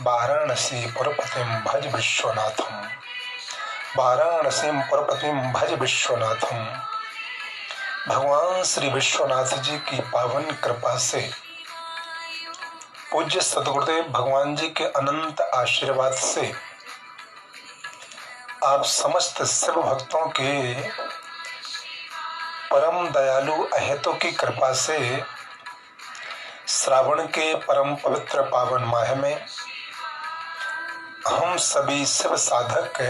वाराणसी पुरपतिम भज विश्वनाथम, वाराणसी पुरपतिम भज विश्वनाथम। भगवान श्री विश्वनाथ जी की पावन कृपा से, पूज्य सद्गुरुदेव भगवान जी के अनंत आशीर्वाद से, आप समस्त शिव भक्तों के परम दयालु अहेतु की कृपा से श्रावण के परम पवित्र पावन माह में हम सभी शिव साधक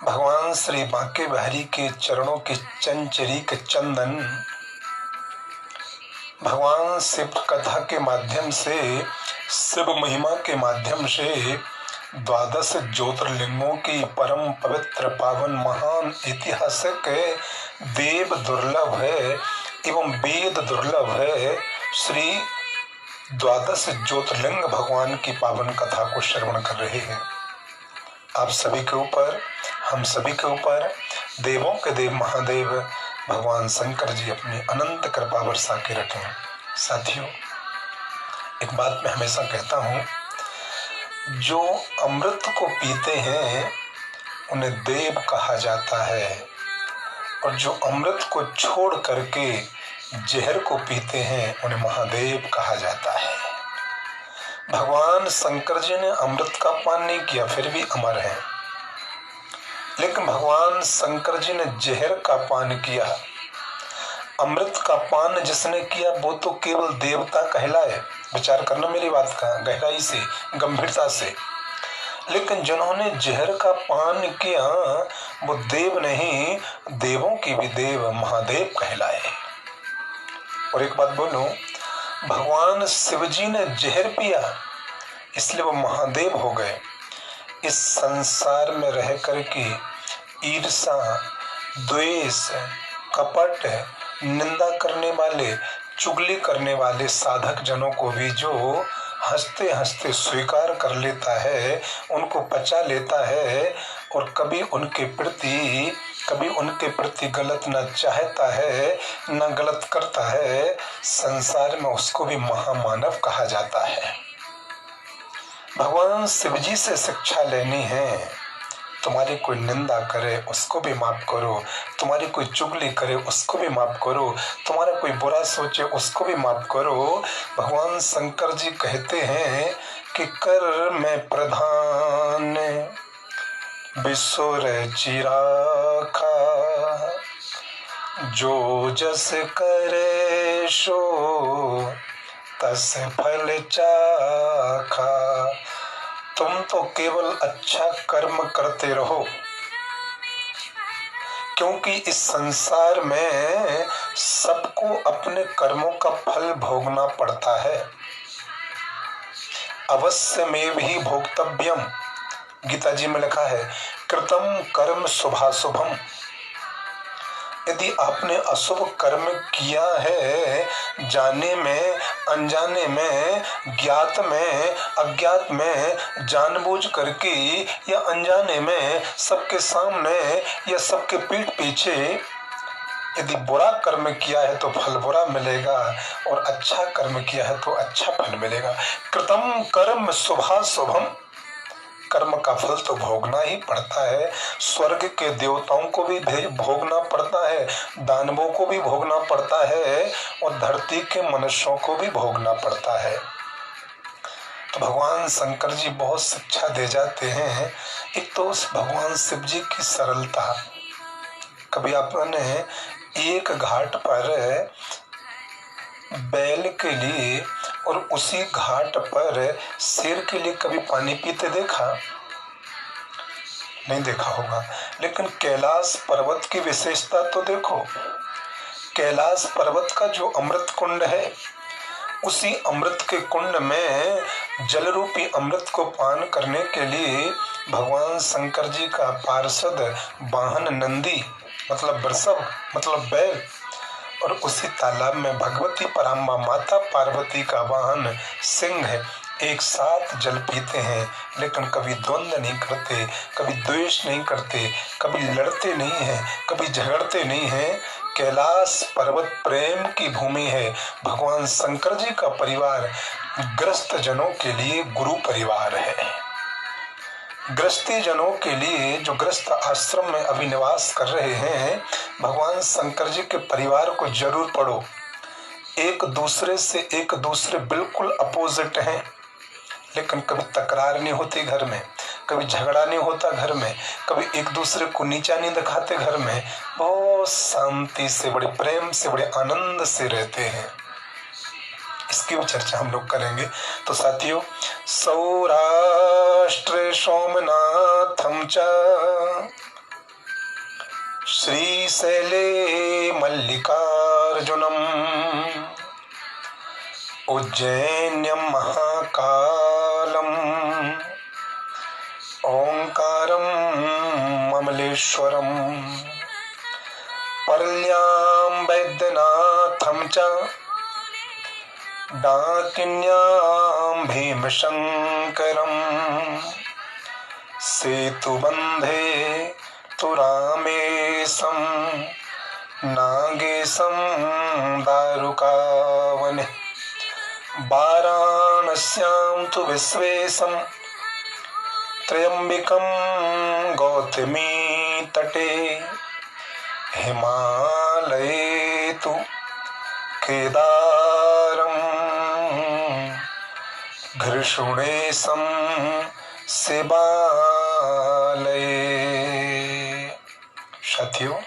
भगवान श्री बांके बिहारी के चरणों की चंचरीक चंदन भगवान शिव कथा के माध्यम से, शिव महिमा के माध्यम से 12 ज्योतिर्लिंगों की परम पवित्र पावन महान ऐतिहासिक देव दुर्लभ है एवं वेद दुर्लभ है श्री 12 ज्योतिर्लिंग भगवान की पावन कथा को श्रवण कर रहे हैं। आप सभी के ऊपर, हम सभी के ऊपर देवों के देव महादेव भगवान शंकर जी अपनी अनंत कृपा बरसा के रखें। साथियों, एक बात मैं हमेशा कहता हूँ, जो अमृत को पीते हैं उन्हें देव कहा जाता है, और जो अमृत को छोड़ करके जहर को पीते हैं उन्हें महादेव कहा जाता है। भगवान शंकर जी ने अमृत का पान नहीं किया, फिर भी अमर है, लेकिन भगवान शंकर जी ने जहर का पान किया। अमृत का पान जिसने किया वो तो केवल देवता कहलाए। विचार करना मेरी बात का गहराई से, गंभीरता से। लेकिन जिन्होंने जहर का पान किया वो देव नहीं, देवों की भी देव महादेव कहलाए। और एक बात बोलूं, भगवान शिव जी ने जहर पिया इसलिए वो महादेव हो गए। इस संसार में रह करके ईर्षा, द्वेष, कपट, निंदा करने वाले, चुगली करने वाले साधक जनों को भी जो हंसते हंसते स्वीकार कर लेता है, उनको पचा लेता है और कभी उनके प्रति गलत न चाहता है न गलत करता है, संसार में उसको भी महामानव कहा जाता है। भगवान शिव जी से शिक्षा लेनी है। तुम्हारी कोई निंदा करे उसको भी माफ करो, तुम्हारी कोई चुगली करे उसको भी माफ करो, तुम्हारा कोई बुरा सोचे उसको भी माफ करो। भगवान शंकर जी कहते हैं कि कर में प्रधान विसुर चिराखा, जो जस करे सो तस फल चाखा। तुम तो केवल अच्छा कर्म करते रहो, क्योंकि इस संसार में सबको अपने कर्मों का फल भोगना पड़ता है। अवश्य में भी भोक्तव्यम, गीता जी में लिखा है, कृतम कर्म शुभाशुभम। यदि आपने अशुभ कर्म किया है, जाने में, अनजाने में, ज्ञात में, अज्ञात में, जानबूझ करके या अनजाने में, सबके सामने या सबके पीठ पीछे यदि बुरा कर्म किया है तो फल बुरा मिलेगा, और अच्छा कर्म किया है तो अच्छा फल मिलेगा। कृतम कर्म शुभाशुभम, कर्म का फल तो भोगना ही पड़ता है। स्वर्ग के देवताओं को भी भोगना पड़ता है, दानवों को भी भोगना पड़ता है, और धरती के मनुष्यों को भी भोगना पड़ता है। तो भगवान शंकर जी बहुत शिक्षा दे जाते हैं। एक तो उस भगवान शिव जी की सरलता। कभी आपने एक घाट पर बैल के लिए और उसी घाट पर शेर के लिए कभी पानी पीते देखा? नहीं देखा होगा। लेकिन कैलाश पर्वत की विशेषता तो देखो। कैलाश पर्वत का जो अमृत कुंड है, उसी अमृत के कुंड में जल रूपी अमृत को पान करने के लिए भगवान शंकर जी का पार्षद वाहन नंदी, मतलब वृषभ मतलब बैल, और उसी तालाब में भगवती पराम्बा माता पार्वती का वाहन सिंह एक साथ जल पीते हैं। लेकिन कभी द्वंद्व नहीं करते, कभी द्वेष नहीं करते, कभी लड़ते नहीं हैं, कभी झगड़ते नहीं हैं। कैलाश पर्वत प्रेम की भूमि है। भगवान शंकर जी का परिवार ग्रस्त जनों के लिए गुरु परिवार है। ग्रस्ती जनों के लिए, जो ग्रस्त आश्रम में अभी निवास कर रहे हैं, भगवान शंकर जी के परिवार को जरूर पढ़ो। एक दूसरे बिल्कुल अपोजिट हैं, लेकिन कभी तकरार नहीं होती घर में, कभी झगड़ा नहीं होता घर में, कभी एक दूसरे को नीचा नहीं दिखाते घर में, बहुत शांति से, बड़े प्रेम से, बड़े आनंद से रहते हैं। इसकी भी चर्चा हम लोग करेंगे। तो साथियों, सौराष्ट्र सोमनाथम च श्रीशैले मल्लिकार्जुनम उज्जैन्यम महाकालम ओंकारम ममलेश्वरम परल्यां वैद्यनाथम च डाकिन्यां भीमशंकरम सेतुबंधे तु रामेशं नागेशं दारुकावने वाराणस्यां तु विश्वेशं त्र्यंबकं गौतमी तटे हिमालये तु केदारं घृष्णेशं शिवालये। साथियों,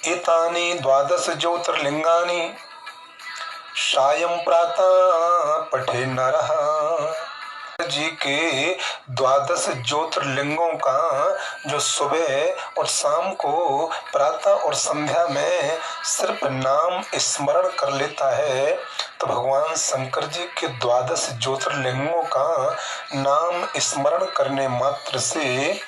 एतानि 12 ज्योतिर्लिंगानि सायं प्रातः पठे नरः। जी के 12 ज्योतिर्लिंगों का जो सुबह और शाम को, प्रातः और संध्या में सिर्फ नाम स्मरण कर लेता है, तो भगवान शंकर जी के 12 ज्योतिर्लिंगों का नाम स्मरण करने मात्र से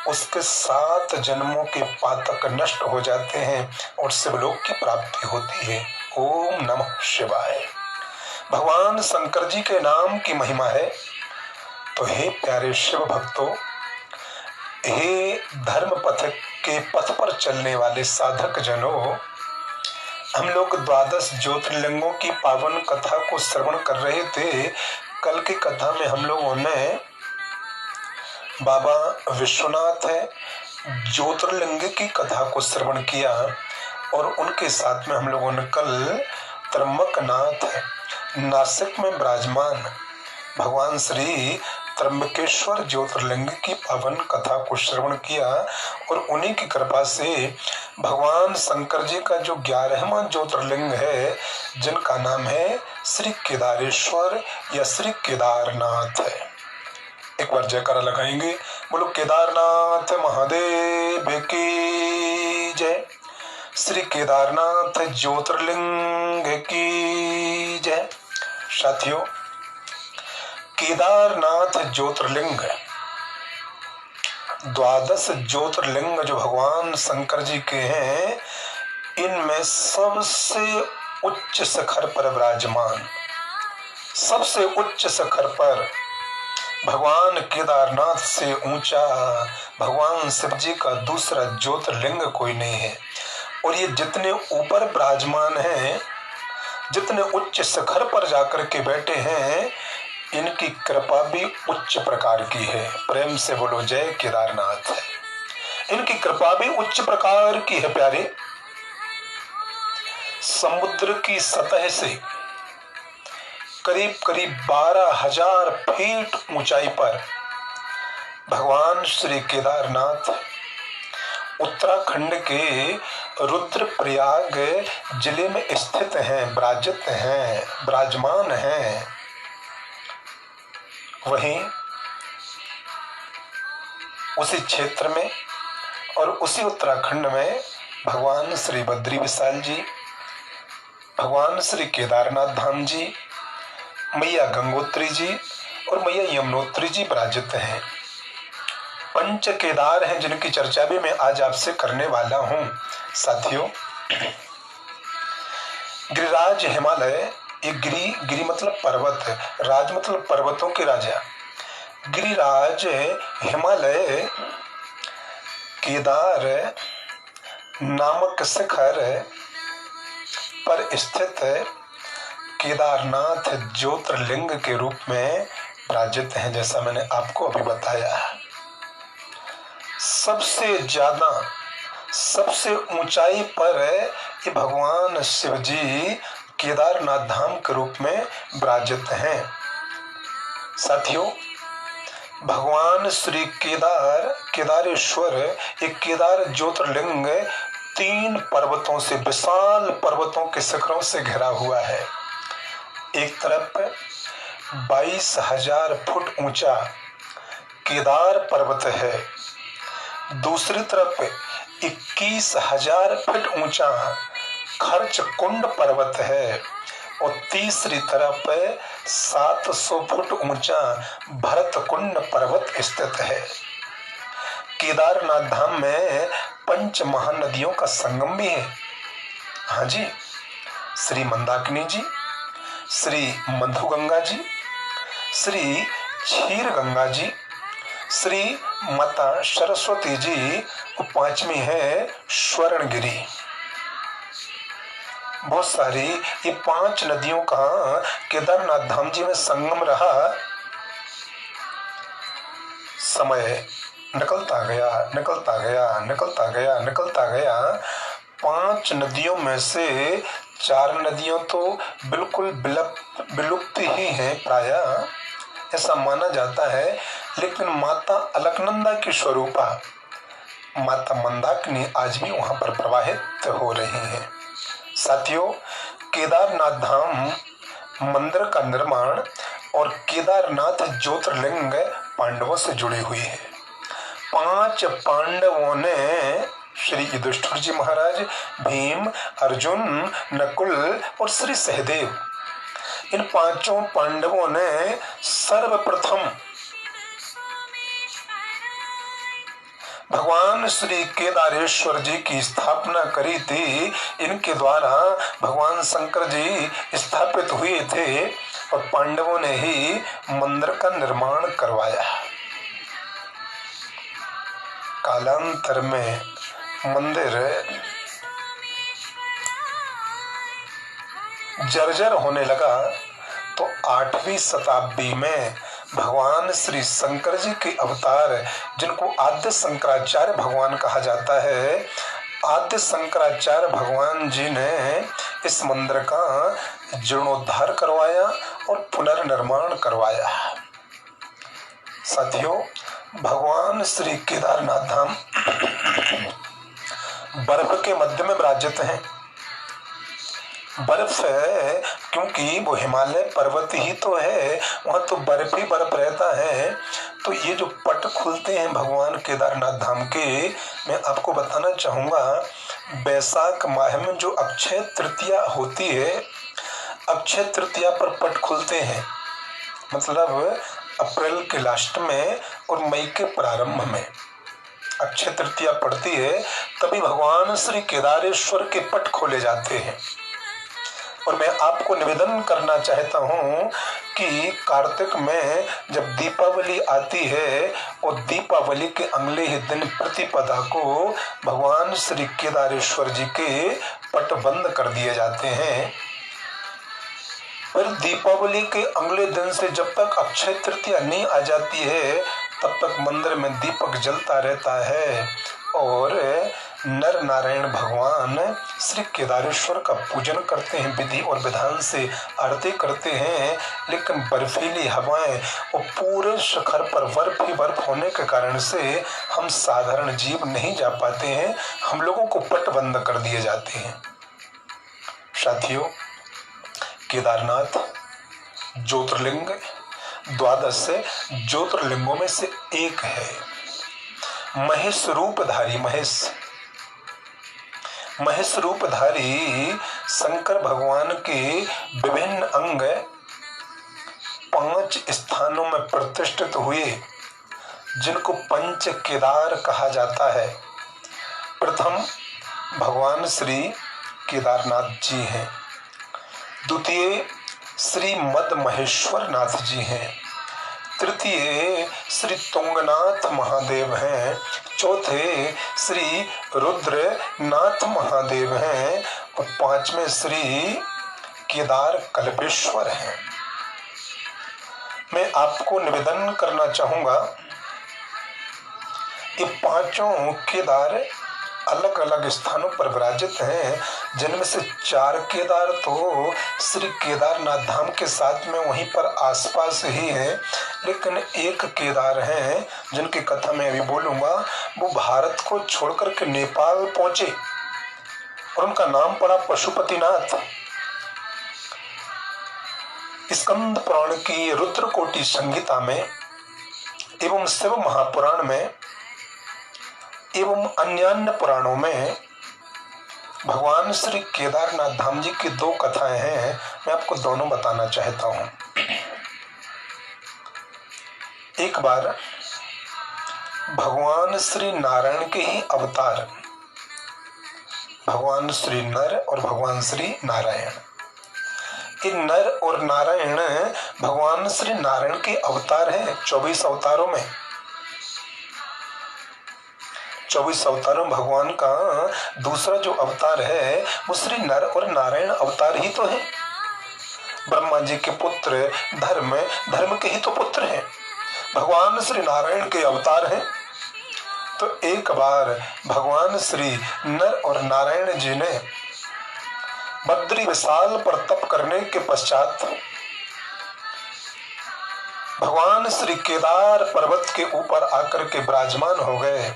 उसके 7 जन्मों के पातक नष्ट हो जाते हैं और शिवलोक की प्राप्ति होती है। ओम नमः शिवाय। भगवान शंकर जी के नाम की महिमा है। तो हे प्यारे शिव भक्तों, हे धर्म पथ के पथ पर चलने वाले साधक जनों, हम लोग 12 ज्योतिर्लिंगों की पावन कथा को श्रवण कर रहे थे। कल की कथा में हम लोगों ने बाबा विश्वनाथ है ज्योतिर्लिंग की कथा को श्रवण किया और उनके साथ में हम लोगों ने कल त्र्यंबकनाथ नासिक में विराजमान भगवान श्री त्र्यंबकेश्वर ज्योतिर्लिंग की पावन कथा को श्रवण किया और उन्हीं की कृपा से भगवान शंकर जी का जो 11वां ज्योतिर्लिंग है, जिनका नाम है श्री केदारेश्वर या श्री केदारनाथ है। एक बार जयकारा लगाएंगे, बोलो केदारनाथ महादेव की जय, श्री केदारनाथ ज्योतिर्लिंग की जय। साथियों, केदारनाथ ज्योतिर्लिंग 12 ज्योतिर्लिंग जो भगवान शंकर जी के हैं, इनमें सबसे उच्च शिखर पर विराजमान, सबसे उच्च शिखर पर भगवान केदारनाथ से ऊंचा भगवान शिव जी का दूसरा ज्योतिर्लिंग कोई नहीं है। और ये जितने ऊपर विराजमान हैं, जितने उच्च शिखर पर जाकर के बैठे हैं, इनकी कृपा भी उच्च प्रकार की है। प्रेम से बोलो जय केदारनाथ। इनकी कृपा भी उच्च प्रकार की है प्यारे। समुद्र की सतह से करीब करीब 12,000 फीट ऊंचाई पर भगवान श्री केदारनाथ उत्तराखंड के रुद्रप्रयाग जिले में स्थित हैं, विराजित हैं, विराजमान हैं। वहीं उसी क्षेत्र में और उसी उत्तराखंड में भगवान श्री बद्री विशाल जी, भगवान श्री केदारनाथ धाम जी, मैया गंगोत्री जी और मैया यमुनोत्री जी विराजित हैं। पंच केदार हैं, जिनकी चर्चा भी मैं आज आपसे करने वाला हूं। साथियों, गिरिराज हिमालय, ये गिरी मतलब पर्वत, राज मतलब पर्वतों के राजा। गिरिराज हिमालय केदार नामक शिखर पर स्थित केदारनाथ ज्योतिर्लिंग के रूप में विराजित हैं। जैसा मैंने आपको अभी बताया, सबसे ज्यादा सबसे ऊंचाई पर ये भगवान शिव जी केदारनाथ धाम के रूप में विराजित हैं। साथियों, भगवान श्री केदारेश्वर एक केदार ज्योतिर्लिंग 3 पर्वतों से, विशाल पर्वतों के शिखरों से घिरा हुआ है। एक तरफ 22,000 फुट ऊंचा केदार पर्वत है, दूसरी तरफ 21,000 फीट ऊंचा खर्च कुंड पर्वत है और तीसरी तरफ 700 फुट ऊंचा भरत कुंड पर्वत स्थित है। केदारनाथ धाम में 5 महानदियों का संगम भी है। हाँ जी, श्री मंदाकिनी जी, श्री मधुगंगा जी, श्री क्षीर गंगा जी, श्री माता सरस्वती जी और 5वीं है स्वर्णगिरी। बहुत सारी ये 5 नदियों का केदारनाथ धाम जी में संगम रहा। समय निकलता गया। 5 नदियों में से 4 नदियां तो बिल्कुल विलुप्त ही हैं प्रायः, ऐसा माना जाता है। लेकिन माता अलकनंदा की स्वरूपा माता मंदाकिनी आज भी वहां पर प्रवाहित हो रही हैं। साथियों, केदारनाथ धाम मंदिर का निर्माण और केदारनाथ ज्योतिर्लिंग पांडवों से जुड़ी हुई है। 5 पांडवों ने, श्री युधिष्ठिर जी महाराज, भीम, अर्जुन, नकुल और श्री सहदेव, इन 5 पांडवों ने सर्वप्रथम भगवान श्री केदारेश्वर जी की स्थापना करी थी। इनके द्वारा भगवान शंकर जी स्थापित हुए थे और पांडवों ने ही मंदिर का निर्माण करवाया। कालांतर में मंदिर जर्जर होने लगा तो 8वीं शताब्दी में भगवान श्री शंकर जी के अवतार, जिनको आद्य शंकराचार्य भगवान कहा जाता है, आद्य शंकराचार्य भगवान जी ने इस मंदिर का जीर्णोद्धार करवाया और पुनर्निर्माण करवाया। साथियों, भगवान श्री केदारनाथ धाम बर्फ के मध्य में विराजित हैं। बर्फ है क्योंकि वो हिमालय पर्वत ही तो है, वहां तो बर्फ ही बर्फ रहता है। तो ये जो पट खुलते हैं भगवान केदारनाथ धाम के, मैं आपको बताना चाहूंगा, बैसाख माह में जो अक्षय तृतीया होती है, अक्षय तृतीया पर पट खुलते हैं। मतलब अप्रैल के लास्ट में और मई के प्रारंभ में अक्षय तृतीया पड़ती है, तभी भगवान श्री केदारेश्वर के पट खोले जाते हैं। और मैं आपको निवेदन करना चाहता हूं कि कार्तिक में जब दीपावली आती है और दीपावली के अगले ही दिन प्रतिपदा को भगवान श्री केदारेश्वर जी के पट बंद कर दिए जाते हैं। फिर दीपावली के अगले दिन से जब तक अक्षय तृतीया नहीं आ जाती है, तब तक मंदिर में दीपक जलता रहता है और नर नारायण भगवान श्री केदारेश्वर का पूजन करते हैं, विधि और विधान से आरती करते हैं। लेकिन बर्फीली हवाएं और पूरे शिखर पर बर्फ ही बर्फ होने के कारण से हम साधारण जीव नहीं जा पाते हैं, हम लोगों को पट बंद कर दिए जाते हैं। साथियों, केदारनाथ ज्योतिर्लिंग 12 ज्योतिर्लिंगों में से एक है। महेश रूपधारी, महेश रूपधारी शंकर भगवान के विभिन्न अंग 5 स्थानों में प्रतिष्ठित हुए, जिनको पंच केदार कहा जाता है। प्रथम भगवान श्री केदारनाथ जी हैं, द्वितीय श्री मद महेश्वर नाथ जी हैं, तृतीय श्री तुंगनाथ महादेव हैं, चौथे श्री रुद्रनाथ महादेव हैं और 5वें श्री केदार कल्पेश्वर हैं। मैं आपको निवेदन करना चाहूंगा, ये पांचों केदार अलग अलग स्थानों पर विराजित हैं, जिनमें से 4 केदार तो श्री केदारनाथ धाम के साथ में वहीं पर आसपास ही हैं, लेकिन एक केदार हैं जिनकी कथा मैं अभी बोलूंगा, वो भारत को छोड़कर के नेपाल पहुंचे और उनका नाम पड़ा पशुपतिनाथ। स्कंद पुराण की रुद्रकोटि संहिता में एवं शिव महापुराण में एवं अन्य पुराणों में भगवान श्री केदारनाथ धाम जी की 2 कथाएं हैं। मैं आपको दोनों बताना चाहता हूं। एक बार भगवान श्री नारायण के ही अवतार, भगवान श्री नर और भगवान श्री नारायण, इन नर और नारायण भगवान श्री नारायण के अवतार हैं। 24 अवतारों में 24 अवतारों भगवान का दूसरा जो अवतार है वो श्री नर और नारायण अवतार ही तो है। ब्रह्मा जी के पुत्र धर्म के ही तो पुत्र हैं, भगवान श्री नारायण के अवतार हैं। तो एक बार भगवान श्री नर और नारायण जी ने बद्री विशाल पर तप करने के पश्चात भगवान श्री केदार पर्वत के ऊपर आकर के विराजमान हो गए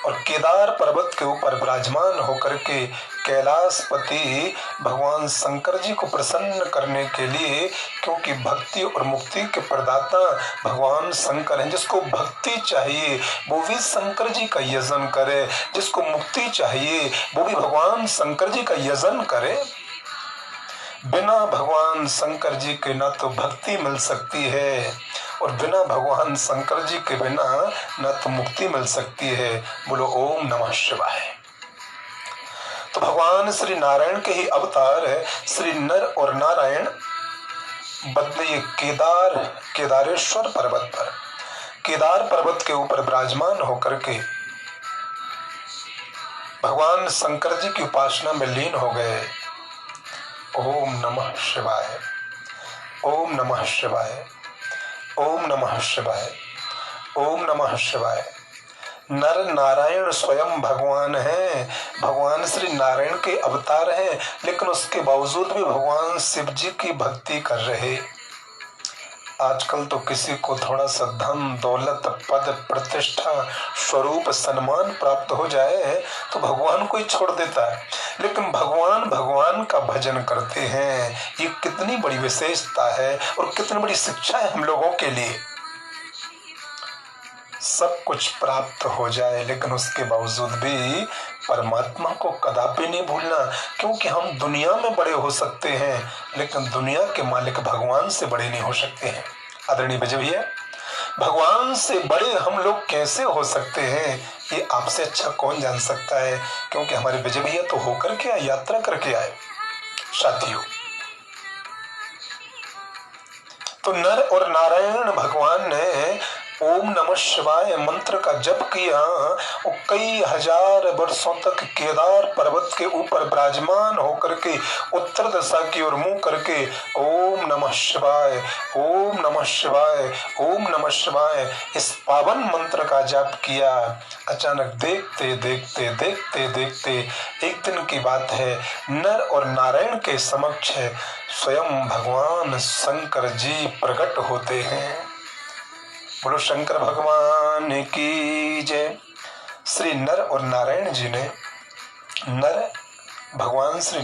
और केदार पर्वत के ऊपर विराजमान होकर के कैलाशपति भगवान शंकर जी को प्रसन्न करने के लिए, क्योंकि भक्ति और मुक्ति के प्रदाता भगवान शंकर हैं। जिसको भक्ति चाहिए वो भी शंकर जी का यजन करे, जिसको मुक्ति चाहिए वो भी भगवान शंकर जी का यजन करे। बिना भगवान शंकर जी के ना तो भक्ति मिल सकती है और बिना भगवान शंकर जी के बिना न तो मुक्ति मिल सकती है। बोलो ओम नमः शिवाय। तो भगवान श्री नारायण के ही अवतार है श्री नर और नारायण बदले केदारेश्वर पर्वत पर, केदार पर्वत के ऊपर विराजमान होकर के भगवान शंकर जी की उपासना में लीन हो गए। ओम नमः शिवाय, ओम नमः शिवाय, ओम नमः शिवाय, ओम नमः शिवाय। नर नारायण स्वयं भगवान हैं, भगवान श्री नारायण के अवतार हैं, लेकिन उसके बावजूद भी भगवान शिव जी की भक्ति कर रहे। आजकल तो किसी को थोड़ा सा धन दौलत पद प्रतिष्ठा स्वरूप सम्मान प्राप्त हो जाए तो भगवान को ही छोड़ देता है, लेकिन भगवान का भजन करते हैं। ये कितनी बड़ी विशेषता है और कितनी बड़ी शिक्षा है हम लोगों के लिए। सब कुछ प्राप्त हो जाए लेकिन उसके बावजूद भी परमात्मा को कदापि नहीं भूलना, क्योंकि हम दुनिया में बड़े हो सकते हैं लेकिन दुनिया के मालिक भगवान से बड़े नहीं हो सकते हैं। आदरणीय विजय भैया, भगवान से बड़े हम लोग कैसे हो सकते हैं ये आपसे अच्छा कौन जान सकता है, क्योंकि हमारे विजय भैया तो होकर के आए, यात्रा करके आए। साथियों, तो नर और नारायण भगवान ने ओम नमः शिवाय मंत्र का जप किया और कई हजार वर्षों तक केदार पर्वत के ऊपर विराजमान होकर के उत्तर दिशा की ओर मुंह करके ओम नमः शिवाय, ओम नमः शिवाय, ओम नमः शिवाय इस पावन मंत्र का जप किया। अचानक देखते देखते देखते देखते एक दिन की बात है, नर और नारायण के समक्ष स्वयं भगवान शंकर जी प्रकट होते हैं। बोलो शंकर भगवान की जय। श्री नर और नारायण जी ने, नर भगवान श्री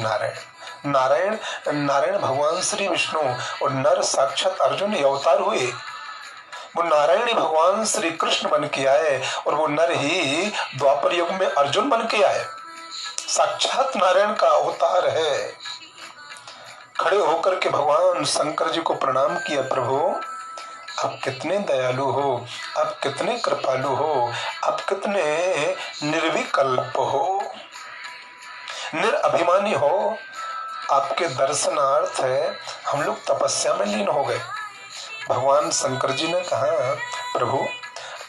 नारायण भगवान श्री विष्णु और नर साक्षात अर्जुन अवतार हुए। वो नारायण ही भगवान श्री कृष्ण बन के आए और वो नर ही द्वापर युग में अर्जुन बन के आए। साक्षात नारायण का अवतार है। खड़े होकर के भगवान शंकर जी को प्रणाम किया, प्रभु आप कितने दयालु हो, आप कितने कृपालु हो, आप कितने निर्विकल्प हो, निरअभिमानी हो। आपके दर्शनार्थ हम लोग तपस्या में लीन हो गए। भगवान शंकर जी ने कहा, प्रभु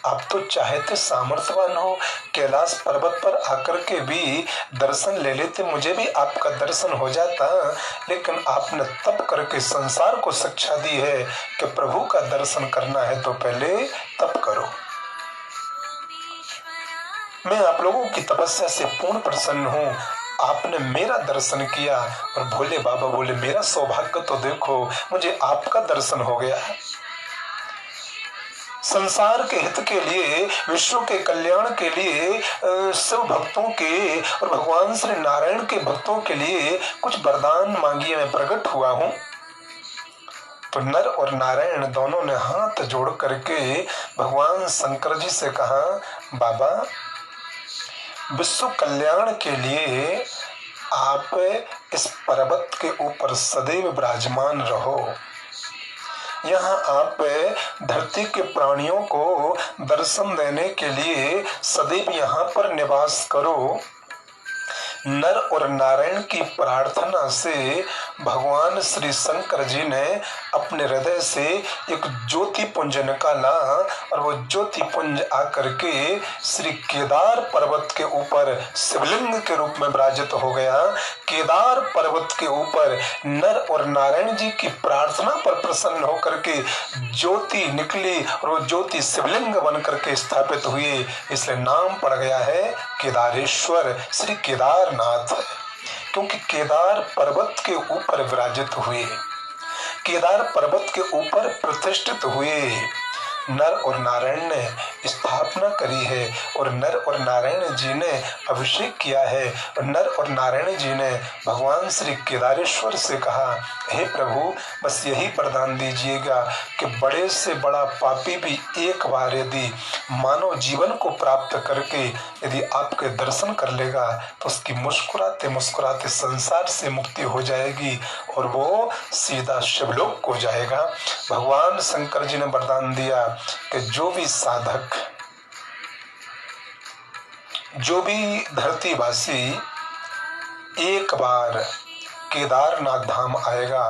आप तो चाहते सामर्थ्यवान हो, कैलाश पर्वत पर आकर के भी दर्शन ले लेते, मुझे भी आपका दर्शन हो जाता। लेकिन आपने तप करके संसार को शिक्षा दी है कि प्रभु का दर्शन करना है तो पहले तप करो। मैं आप लोगों की तपस्या से पूर्ण प्रसन्न हूँ। आपने मेरा दर्शन किया। और भोले बाबा बोले, मेरा सौभाग्य तो देखो, मुझे आपका दर्शन हो गया। संसार के हित के लिए, विश्व के कल्याण के लिए, सब भक्तों के और भगवान श्री नारायण के भक्तों के लिए कुछ वरदान मांगिए, मैं प्रकट हुआ हूँ। तो नर और नारायण दोनों ने हाथ जोड़ करके भगवान शंकर जी से कहा, बाबा विश्व कल्याण के लिए आप इस पर्वत के ऊपर सदैव विराजमान रहो। यहाँ आप धरती के प्राणियों को दर्शन देने के लिए सदैव यहाँ पर निवास करो। नर और नारायण की प्रार्थना से भगवान श्री शंकर जी ने अपने हृदय से एक ज्योति पुंज निकाला और वो ज्योति पुंज आकर के श्री केदार पर्वत के ऊपर शिवलिंग के रूप में विराजित हो गया। केदार पर्वत के ऊपर नर और नारायण जी की प्रार्थना पर प्रसन्न होकर के ज्योति निकली और वो ज्योति शिवलिंग बन करके स्थापित हुई, इसलिए नाम पड़ गया है केदारेश्वर, श्री केदारनाथ। क्योंकि केदार पर्वत के ऊपर विराजित हुए, केदार पर्वत के ऊपर प्रतिष्ठित हुए, नर और नारायण ने स्थापना करी है और नर और नारायण जी ने अभिषेक किया है। और नर और नारायण जी ने भगवान श्री केदारेश्वर से कहा, हे प्रभु बस यही वरदान दीजिएगा कि बड़े से बड़ा पापी भी एक बार यदि मानव जीवन को प्राप्त करके यदि आपके दर्शन कर लेगा तो उसकी मुस्कुराते मुस्कुराते संसार से मुक्ति हो जाएगी और वो सीधा शिवलोक को जाएगा। भगवान शंकर जी ने वरदान दिया कि जो भी साधक, जो भी धरतीवासी एक बार केदारनाथ धाम आएगा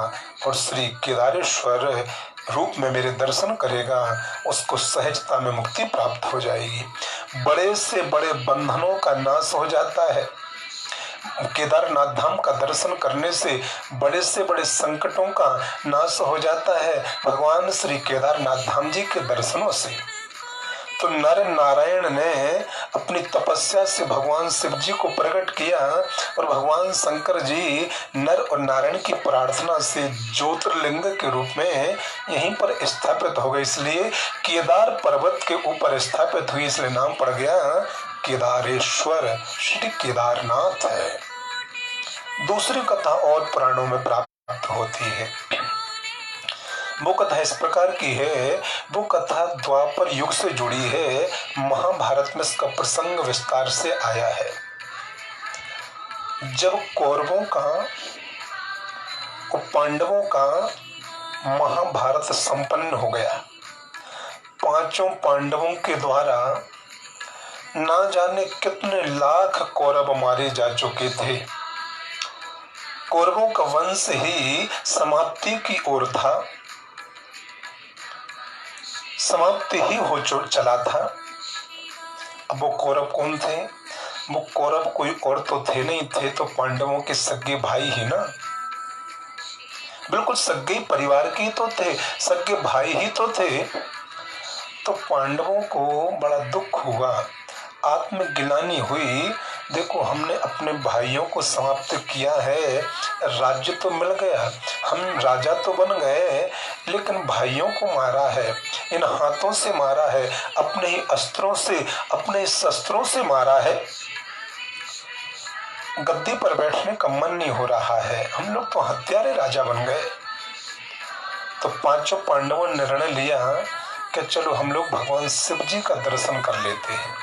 और श्री केदारेश्वर रूप में मेरे दर्शन करेगा, उसको सहजता में मुक्ति प्राप्त हो जाएगी। बड़े से बड़े बंधनों का नाश हो जाता है। केदारनाथ धाम का दर्शन करने से बड़े से बड़े संकटों का नाश हो जाता है भगवान श्री केदारनाथ धाम जी के दर्शनों से। तो नर नारायण ने अपनी तपस्या से भगवान शिव जी को प्रकट किया और भगवान शंकर जी नर और नारायण की प्रार्थना से ज्योतिर्लिंग के रूप में यहीं पर स्थापित हो गए, इसलिए केदार पर्वत के ऊपर स्थापित हुई, इसलिए नाम पड़ गया केदारेश्वर, श्री केदारनाथ है। दूसरी कथा और पुराणों में प्राप्त होती है। वो कथा इस प्रकार की है, वो कथा द्वापर युग से जुड़ी है, महाभारत में इसका प्रसंग विस्तार से आया है। जब कौरवों का और पांडवों का महाभारत संपन्न हो गया, पांचों पांडवों के द्वारा ना जाने कितने लाख कौरव मारे जा चुके थे। कौरवों का वंश ही समाप्ति की ओर था, समाप्ति ही हो चला था। अब वो कौरव कौन थे? वो कौरव कोई और तो थे नहीं, थे तो पांडवों के सगे भाई ही ना, बिल्कुल सगे परिवार के तो थे, सगे भाई ही तो थे। तो पांडवों को बड़ा दुख हुआ, आत्मग्लानि हुई, देखो हमने अपने भाइयों को समाप्त किया है, राज्य तो मिल गया, हम राजा तो बन गए, लेकिन भाइयों को मारा है, इन हाथों से मारा है, अपने ही अस्त्रों से, अपने शस्त्रों से मारा है। गद्दी पर बैठने का मन नहीं हो रहा है, हम लोग तो हत्यारे राजा बन गए। तो पांचों पांडवों ने निर्णय लिया कि चलो हम लोग भगवान शिव जी का दर्शन कर लेते हैं।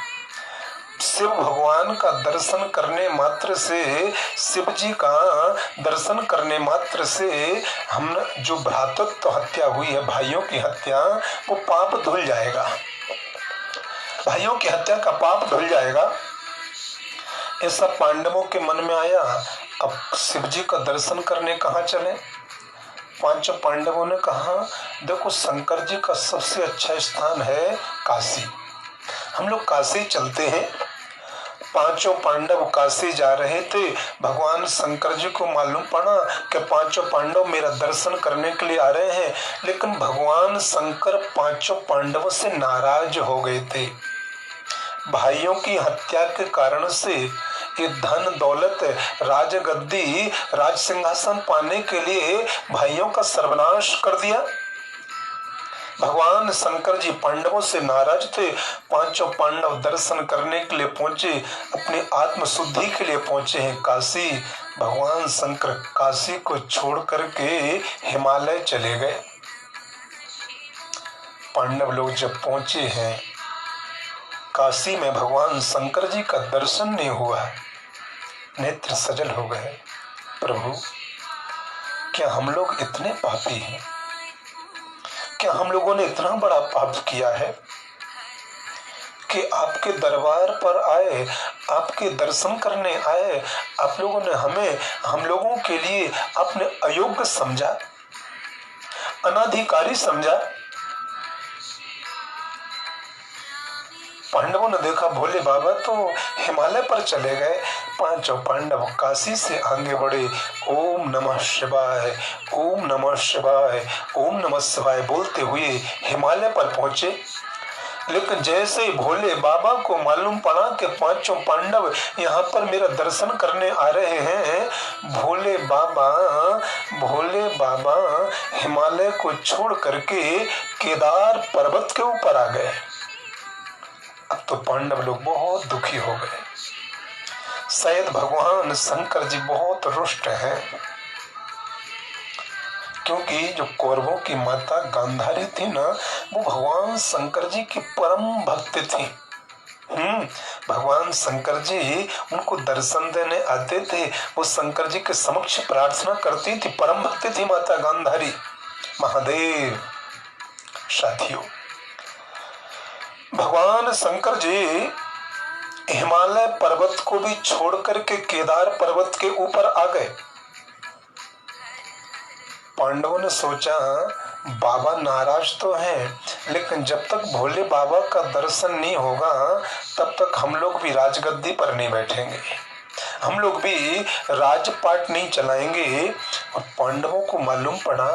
शिव भगवान का दर्शन करने मात्र से, शिव जी का दर्शन करने मात्र से हम जो भ्रातृत्व हत्या हुई है, भाइयों की हत्या, वो पाप धुल जाएगा, भाइयों की हत्या का पाप धुल जाएगा। ऐसा पांडवों के मन में आया। अब शिव जी का दर्शन करने कहाँ चले? पांचों पांडवों ने कहा, देखो शंकर जी का सबसे अच्छा स्थान है काशी, हम लोग काशी चलते हैं। पांचों पांडव काशी जा रहे थे। भगवान शंकर जी को मालूम पड़ा कि पांचों पांडव मेरा दर्शन करने के लिए आ रहे हैं, लेकिन भगवान शंकर पांचों पांडवों से नाराज हो गए थे। भाइयों की हत्या के कारण से ये धन दौलत राजगद्दी राज सिंहासन पाने के लिए भाइयों का सर्वनाश कर दिया। भगवान शंकर जी पांडवों से नाराज थे। पांचों पांडव दर्शन करने के लिए पहुंचे, अपनी आत्म शुद्धि के लिए पहुंचे हैं काशी। भगवान शंकर काशी को छोड़ करके हिमालय चले गए। पांडव लोग जब पहुंचे हैं काशी में, भगवान शंकर जी का दर्शन नहीं हुआ, नेत्र सजल हो गए। प्रभु, क्या हम लोग इतने पापी हैं? क्या हम लोगों ने इतना बड़ा पाप किया है कि आपके दरबार पर आए, आपके दर्शन करने आए, आप लोगों ने हम लोगों के लिए अपने अयोग्य समझा, अनाधिकारी समझा। पांडवों ने देखा भोले बाबा तो हिमालय पर चले गए। पांचों पांडव काशी से आगे बढ़े। ओम नमः शिवाय, ओम नमः शिवाय, ओम नमः शिवाय बोलते हुए हिमालय पर पहुंचे। लेकिन जैसे ही भोले बाबा को मालूम पड़ा कि पांचों पांडव यहाँ पर मेरा दर्शन करने आ रहे हैं, भोले बाबा हिमालय को छोड़ करके केदार पर्वत के ऊपर आ गए। अब तो पांडव लोग बहुत दुखी हो गए। शायद भगवान शंकर जी बहुत रुष्ट हैं, क्योंकि जो कौरवों की माता गांधारी थी ना, वो भगवान शंकर जी की परम भक्त थी। भगवान शंकर जी उनको दर्शन देने आते थे, वो शंकर जी के समक्ष प्रार्थना करती थी, परम भक्त थी माता गांधारी। महादेव साथियों, भगवान शंकर जी हिमालय पर्वत को भी छोड़ करके केदार पर्वत के ऊपर आ गए। पांडवों ने सोचा बाबा नाराज तो हैं, लेकिन जब तक भोले बाबा का दर्शन नहीं होगा तब तक हम लोग भी राजगद्दी पर नहीं बैठेंगे, हम लोग भी राजपाट नहीं चलाएंगे। और पांडवों को मालूम पड़ा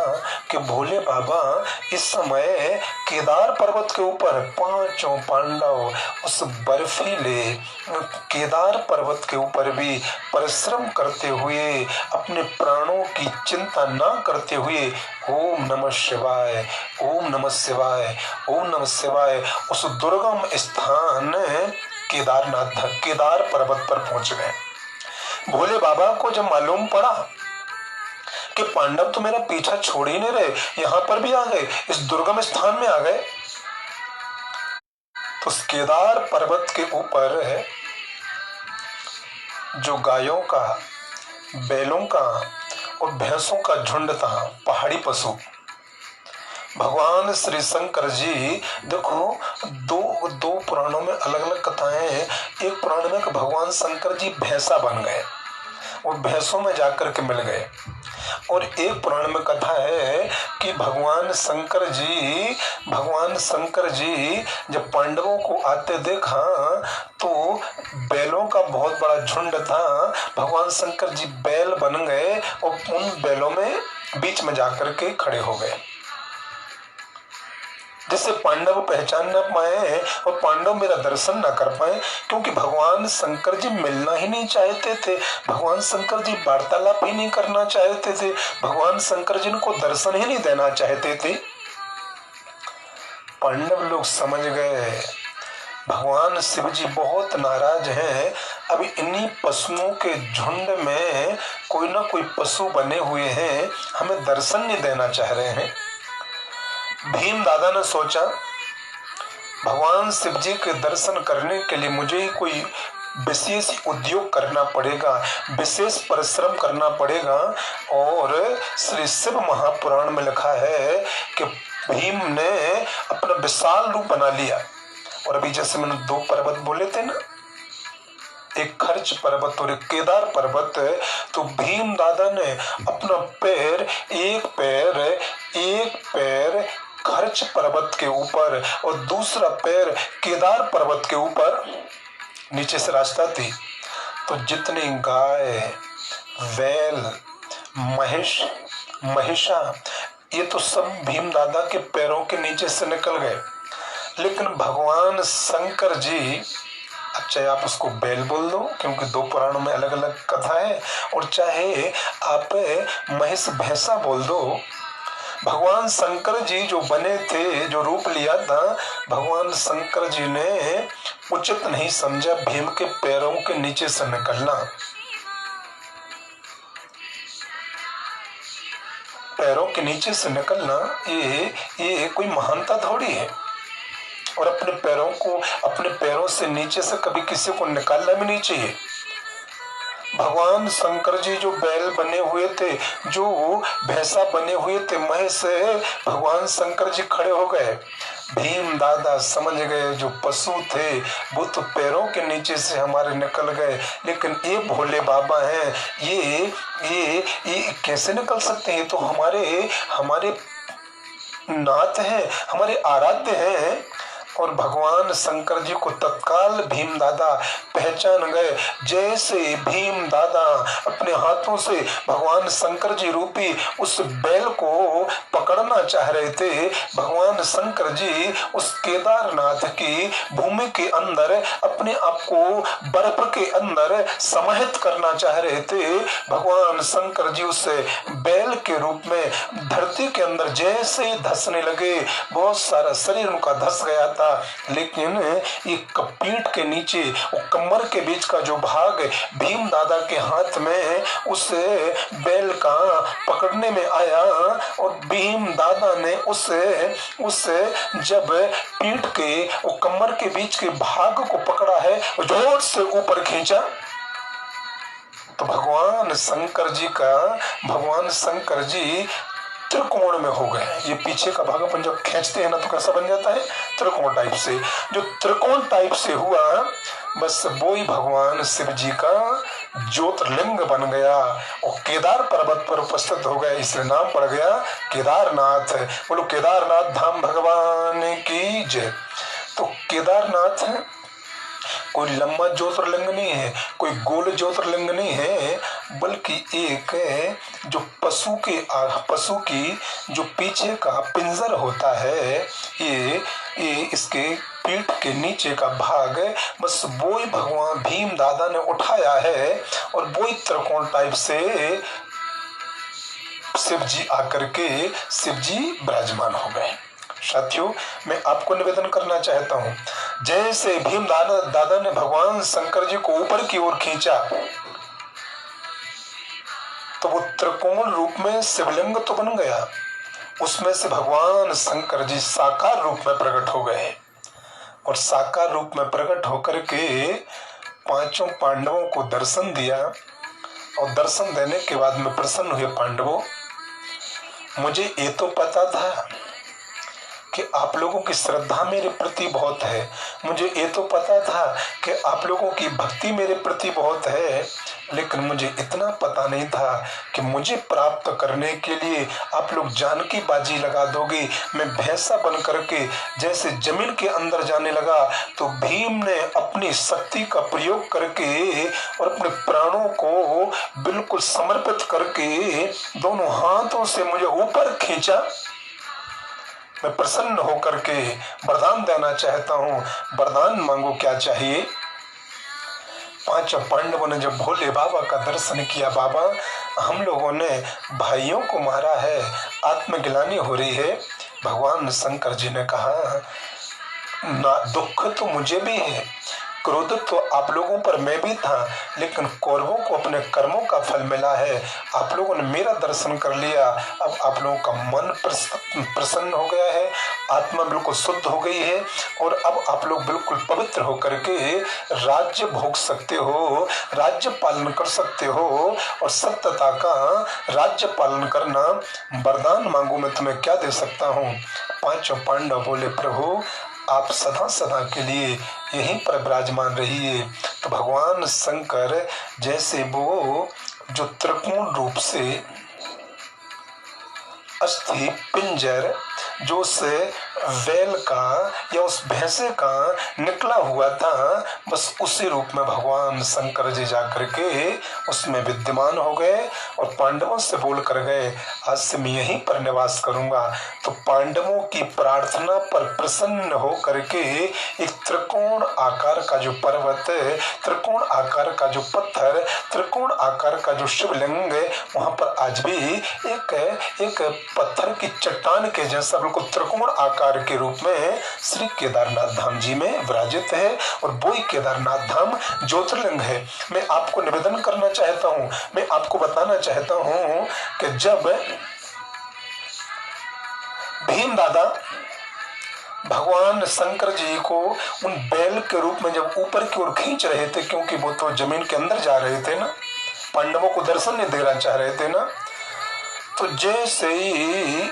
कि भोले बाबा इस समय केदार पर्वत के ऊपर, पांचों पांडव उस बर्फीले केदार पर्वत के ऊपर भी परिश्रम करते हुए, अपने प्राणों की चिंता न करते हुए ओम नमः शिवाय, ओम नमः शिवाय, ओम नमः शिवाय उस दुर्गम स्थान केदार पर्वत पर पहुंच गए। भोले बाबा को जब मालूम पड़ा कि पांडव तो मेरा पीछा छोड़ ही नहीं रहे, यहाँ पर भी आ गए, इस दुर्गम स्थान में आ गए, तो उस केदार पर्वत के ऊपर है जो गायों का, बैलों का और भैंसों का झुंड था, पहाड़ी पशु। भगवान श्री शंकर जी, देखो दो पुराणों में अलग अलग कथाएं हैं। एक पुराण में भगवान शंकर जी भैंसा बन गए और भैंसों में जाकर के मिल गए, और एक पुराण में कथा है कि भगवान शंकर जी जब पांडवों को आते देखा तो बैलों का बहुत बड़ा झुंड था, भगवान शंकर जी बैल बन गए और उन बैलों में बीच में जाकर के खड़े हो गए, जिससे पांडव पहचान न पाए और पांडव मेरा दर्शन न कर पाए, क्योंकि भगवान शंकर जी मिलना ही नहीं चाहते थे, भगवान शंकर जी वार्तालाप ही नहीं करना चाहते थे, भगवान शंकर जी को दर्शन ही नहीं देना चाहते थे। पांडव लोग समझ गए भगवान शिव जी बहुत नाराज हैं, अब इन्हीं पशुओं के झुंड में कोई ना कोई पशु बने हुए हैं, हमें दर्शन नहीं देना चाह रहे हैं। भीम दादा ने सोचा भगवान शिव जी के दर्शन करने के लिए मुझे ही कोई विशेष उद्योग करना पड़ेगा, विशेष परिश्रम करना पड़ेगा। और श्री शिव महापुराण में लिखा है कि भीम ने अपना विशाल रूप बना लिया। और अभी जैसे मैंने दो पर्वत बोले थे ना, एक खर्च पर्वत और एक केदार पर्वत, तो भीम दादा ने अपना एक पैर खर्च पर्वत के ऊपर और दूसरा पैर केदार पर्वत के ऊपर नीचे से रास्ता थी। तो जितनी गाय, बैल, महिषा ये तो सब भीम दादा के पैरों के नीचे से निकल गए। लेकिन भगवान शंकर जी, चाहे आप उसको बैल बोल दो क्योंकि दो पुराणों में अलग अलग कथा है, और चाहे आप महिष भैंसा बोल दो, भगवान शंकर जी जो बने थे, जो रूप लिया था, भगवान शंकर जी ने उचित नहीं समझा भीम के पैरों के नीचे से निकलना। पैरों के नीचे से निकलना ये कोई महानता थोड़ी है। और अपने पैरों से नीचे से कभी किसी को निकालना भी नहीं चाहिए। भगवान शंकर जी जो बैल बने हुए थे, जो भैंसा बने हुए थे, महेश, भगवान शंकर जी खड़े हो गए। भीम दादा समझ गए जो पशु थे वो तो पैरों के नीचे से हमारे निकल गए, लेकिन ये भोले बाबा हैं, ये कैसे निकल सकते हैं? ये तो हमारे नाथ हैं, हमारे आराध्य हैं। और भगवान शंकर जी को तत्काल भीम दादा पहचान गए। जैसे भीम दादा अपने हाथों से भगवान शंकर जी रूपी उस बैल को पकड़ना चाह रहे थे, भगवान शंकर जी उस केदारनाथ की भूमि के अंदर अपने आप को बर्फ के अंदर समाहित करना चाह रहे थे। भगवान शंकर जी उस बैल के रूप में धरती के अंदर जैसे ही धंसने लगे, बहुत सारा शरीर उनका धंस गया था, लेकिन एक पीठ के नीचे और कमर के बीच का जो भाग भीम दादा के हाथ में उस बैल का पकड़ने में आया, और भीम दादा ने उस जब पीठ के और कमर के बीच के भाग को पकड़ा है, जोर से ऊपर खींचा, तो भगवान शंकर जी त्रिकोण में हो गए। ये पीछे का भाग अपन जब खींचते हैं ना तो कैसा बन जाता है? त्रिकोण टाइप से। जो त्रिकोण टाइप से हुआ, बस वो ही भगवान शिव जी का ज्योतिर्लिंग बन गया और केदार पर्वत पर उपस्थित हो गया, इसलिए नाम पड़ गया केदारनाथ। बोलो केदारनाथ धाम भगवान की जय। तो केदारनाथ कोई लंबा ज्योतिर्लिंग नहीं है, कोई गोल ज्योतिर्लिंग नहीं है, बल्कि एक जो पशु की जो पीछे का पिंजर होता है, ये इसके पीठ के नीचे का भाग, बस वो ही भगवान भीम दादा ने उठाया है और वो ही त्रिकोण टाइप से शिव जी आकर के शिव जी विराजमान हो गए। साथियों, मैं आपको निवेदन करना चाहता हूं, जैसे भीम दादा ने भगवान शंकर जी को ऊपर की ओर खींचा, तो वो त्रिकोण रूप में शिवलिंग तो बन गया, उसमें से भगवान शंकर जी साकार रूप में प्रकट हो गए। और साकार रूप में प्रकट होकर के पांचों पांडवों को दर्शन दिया, और दर्शन देने के बाद में प्रसन्न हुए पांडवों, मुझे ये तो पता था कि आप लोगों की श्रद्धा मेरे प्रति बहुत है, मुझे ये तो पता था कि आप लोगों की भक्ति मेरे प्रति बहुत है, लेकिन मुझे इतना पता नहीं था कि मुझे प्राप्त करने के लिए आप लोग जान की बाजी लगा दोगे। मैं भैंसा बन करके जैसे जमीन के अंदर जाने लगा, तो भीम ने अपनी शक्ति का प्रयोग करके और अपने प्राणों को बिल्कुल समर्पित करके दोनों हाथों से मुझे ऊपर खींचा। मैं प्रसन्न होकर के वरदान देना चाहता हूँ। वरदान मांगो, क्या चाहिए? पांचों पांडवों ने जब भोले बाबा का दर्शन किया, बाबा हम लोगों ने भाइयों को मारा है, आत्मग्लानि हो रही है। भगवान शंकर जी ने कहा, ना दुख तो मुझे भी है, क्रोध तो आप लोगों पर मैं भी था, लेकिन कौरवों को अपने कर्मों का फल मिला है। आप लोगों ने मेरा दर्शन कर लिया, अब आप लोगों का मन प्रसन्न हो गया है, आत्मा बिल्कुल शुद्ध हो गई है, और अब आप लोग बिल्कुल पवित्र होकर के राज्य भोग सकते हो, राज्य पालन कर सकते हो, और सत्यता का राज्य पालन करना। वरदान मांगो, मैं तुम्हें क्या दे सकता हूँ? पांचों पांडव बोले, प्रभु आप सदा सदा के लिए यहीं पर विराजमान रहिए। तो भगवान शंकर जैसे वो जो त्रिकोण रूप से अस्थि पिंजर जो उस बैल का या उस भैंसे का निकला हुआ था, बस उसी रूप में भगवान शंकर जी जाकर के उसमें विद्यमान हो गए और पांडवों से बोल कर गए, आज से मैं यहीं पर निवास करूंगा। तो पांडवों की प्रार्थना पर प्रसन्न हो करके एक त्रिकोण आकार का जो पर्वत, त्रिकोण आकार का जो पत्थर, त्रिकोण आकार का जो शिवलिंग, वहां पर आज भी एक पत्थर की चट्टान के जैसा बिल्कुल त्रिकोण आकार के रूप में श्री केदारनाथ धाम जी में विराजित है। और वो ही केदारनाथ धाम ज्योतिर्लिंग है। मैं आपको निवेदन करना चाहता हूँ, मैं आपको बताना चाहता हूँ कि जब भीम दादा भगवान शंकर जी को उन बैल के रूप में जब ऊपर की ओर खींच रहे थे, क्योंकि वो तो जमीन के अंदर जा रहे थे ना, पांडवों को दर्शन नहीं देना चाह रहे थे ना, तो जैसे ही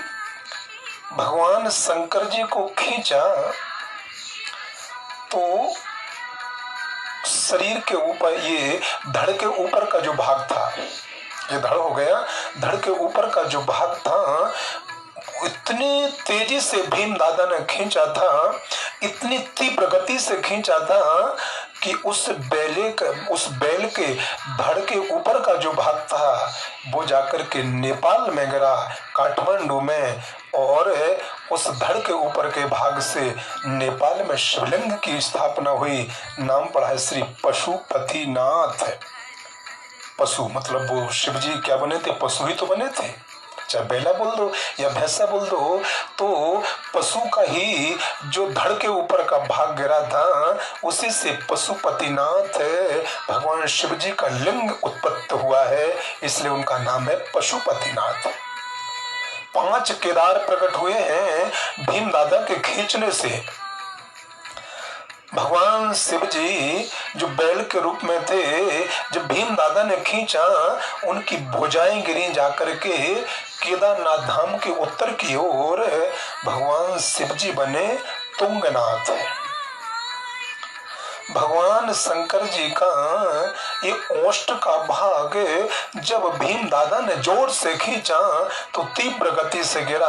भगवान शंकर जी को खींचा तो शरीर के ऊपर, ये धड़ के ऊपर का जो भाग था, ये धड़ हो गया, धड़ के ऊपर का जो भाग था, इतनी तेजी से भीम दादा ने खींचा था, इतनी तीव्र गति से खींचा था कि उस बैल के धड़ के ऊपर का जो भाग था वो जाकर के नेपाल में गिरा, काठमांडू में। और उस धड़ के ऊपर के भाग से नेपाल में शिवलिंग की स्थापना हुई। नाम पड़ा है श्री पशुपतिनाथ। पशु मतलब वो शिव जी क्या बने थे? पशु ही तो बने थे। चाहे बैला बोल दो या भैंसा बोल दो, तो पशु का ही जो धड़ के ऊपर का भाग गिरा था, उसी से पशुपतिनाथ भगवान शिव जी का लिंग उत्पत्ति हुआ है, इसलिए उनका नाम है पशुपतिनाथ। 5 केदार प्रकट हुए हैं भीम दादा के खींचने से। भगवान शिव जी जो बैल के रूप में थे, जब भीम दादा ने खींचा, उनकी भुजाएं गिरी जाकर के केदारनाथ धाम के उत्तर की ओर भगवान शिव जी बने तुंगनाथ। भगवान शंकर जी का ये ओष्ठ का भाग जब भीम दादा ने जोर से खींचा तो तीव्र गति से गिरा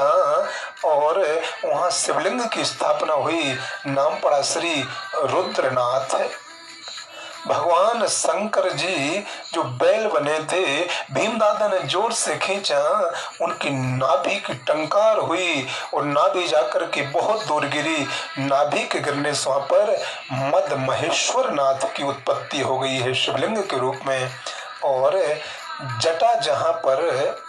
और वहां शिवलिंग की स्थापना हुई। नाम पड़ा श्री रुद्रनाथ। भगवान शंकर जी जो बैल बने थे, भीम दादा ने जोर से खींचा, उनकी नाभि की टंकार हुई और नाभि जाकर के बहुत दूर गिरी। नाभि के गिरने से वहां पर मद महेश्वर नाथ की उत्पत्ति हो गई है शिवलिंग के रूप में। और जटा जहां पर,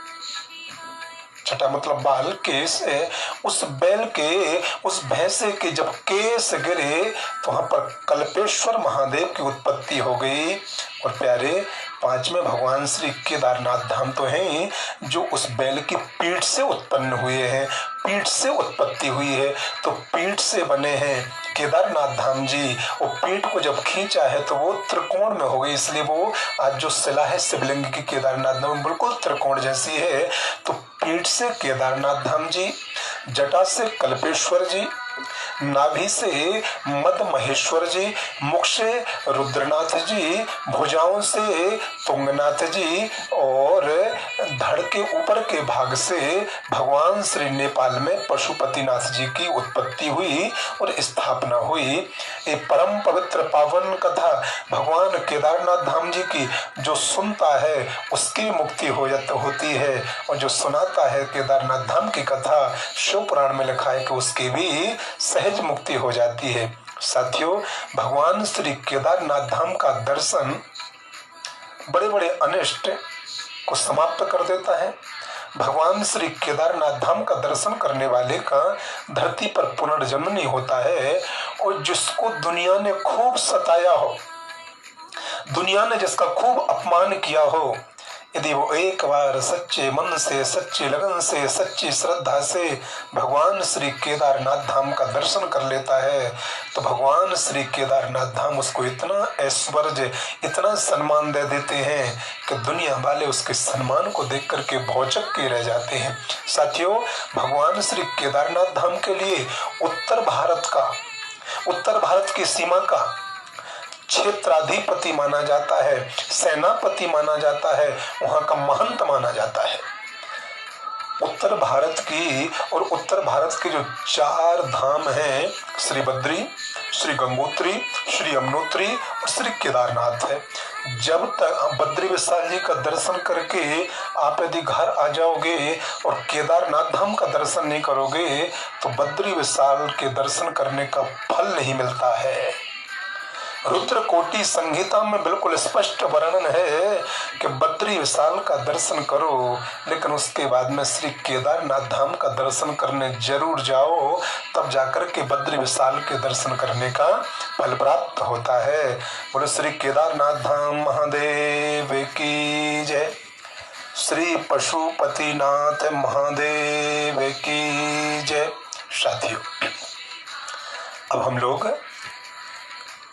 छठा मतलब बाल, केस, उस बैल के, उस भैंसे के जब केस गिरे तो वहां पर कल्पेश्वर महादेव की उत्पत्ति हो गई। और प्यारे, 5वें भगवान श्री केदारनाथ धाम तो हैं जो उस बैल की पीठ से उत्पन्न हुए हैं, पीठ से उत्पत्ति हुई है, तो पीठ से बने हैं केदारनाथ धाम जी। और पीठ को जब खींचा है तो वो त्रिकोण में हो गई, इसलिए वो आज जो शिला है शिवलिंग की केदारनाथ धाम बिल्कुल त्रिकोण जैसी है। तो पीठ से केदारनाथ धाम जी, जटा से कल्पेश्वर जी, नाभि से मद महेश्वर जी, मुख से रुद्रनाथ जी, भुजाओं से तुंगनाथ जी और धड़ के ऊपर के भाग से भगवान श्री नेपाल में पशुपतिनाथ जी की उत्पत्ति हुई और स्थापना हुई। ये परम पवित्र पावन कथा भगवान केदारनाथ धाम जी की जो सुनता है उसकी मुक्ति होती है, और जो सुनाता है केदारनाथ धाम की कथा, शिव पुराण में लिखा है कि उसकी भी सहज मुक्ति हो जाती है। साथियों, भगवान श्री केदारनाथ धाम का दर्शन बड़े बड़े अनिष्ट को समाप्त कर देता है। भगवान श्री केदारनाथ धाम का दर्शन करने वाले का धरती पर पुनर्जन्म नहीं होता है। और जिसको दुनिया ने खूब सताया हो, दुनिया ने जिसका खूब अपमान किया हो, यदि वो एक बार सच्चे मन से, सच्ची लगन से, सच्ची श्रद्धा से भगवान श्री केदारनाथ धाम का दर्शन कर लेता है तो भगवान श्री केदारनाथ धाम उसको इतना ऐश्वर्य, इतना सम्मान दे देते हैं कि दुनिया वाले उसके सम्मान को देख करके भौचक के रह जाते हैं। साथियों, भगवान श्री केदारनाथ धाम के लिए उत्तर भारत की सीमा का क्षेत्राधिपति माना जाता है, सेनापति माना जाता है, वहां का महंत माना जाता है। उत्तर भारत की और उत्तर भारत के जो 4 धाम हैं, श्री बद्री, श्री गंगोत्री, श्री यमुनोत्री और श्री केदारनाथ है। जब तक बद्री विशाल जी का दर्शन करके आप यदि घर आ जाओगे और केदारनाथ धाम का दर्शन नहीं करोगे तो बद्री विशाल के दर्शन करने का फल नहीं मिलता है। रुद्र कोटि संहिता में बिल्कुल स्पष्ट वर्णन है कि बद्री विशाल का दर्शन करो, लेकिन उसके बाद में श्री केदारनाथ धाम का दर्शन करने जरूर जाओ, तब जाकर के बद्री विशाल के दर्शन करने का फल प्राप्त होता है। बोले श्री केदारनाथ धाम महादेव की जय, श्री पशुपतिनाथ महादेव की जय। साथियों, अब हम लोग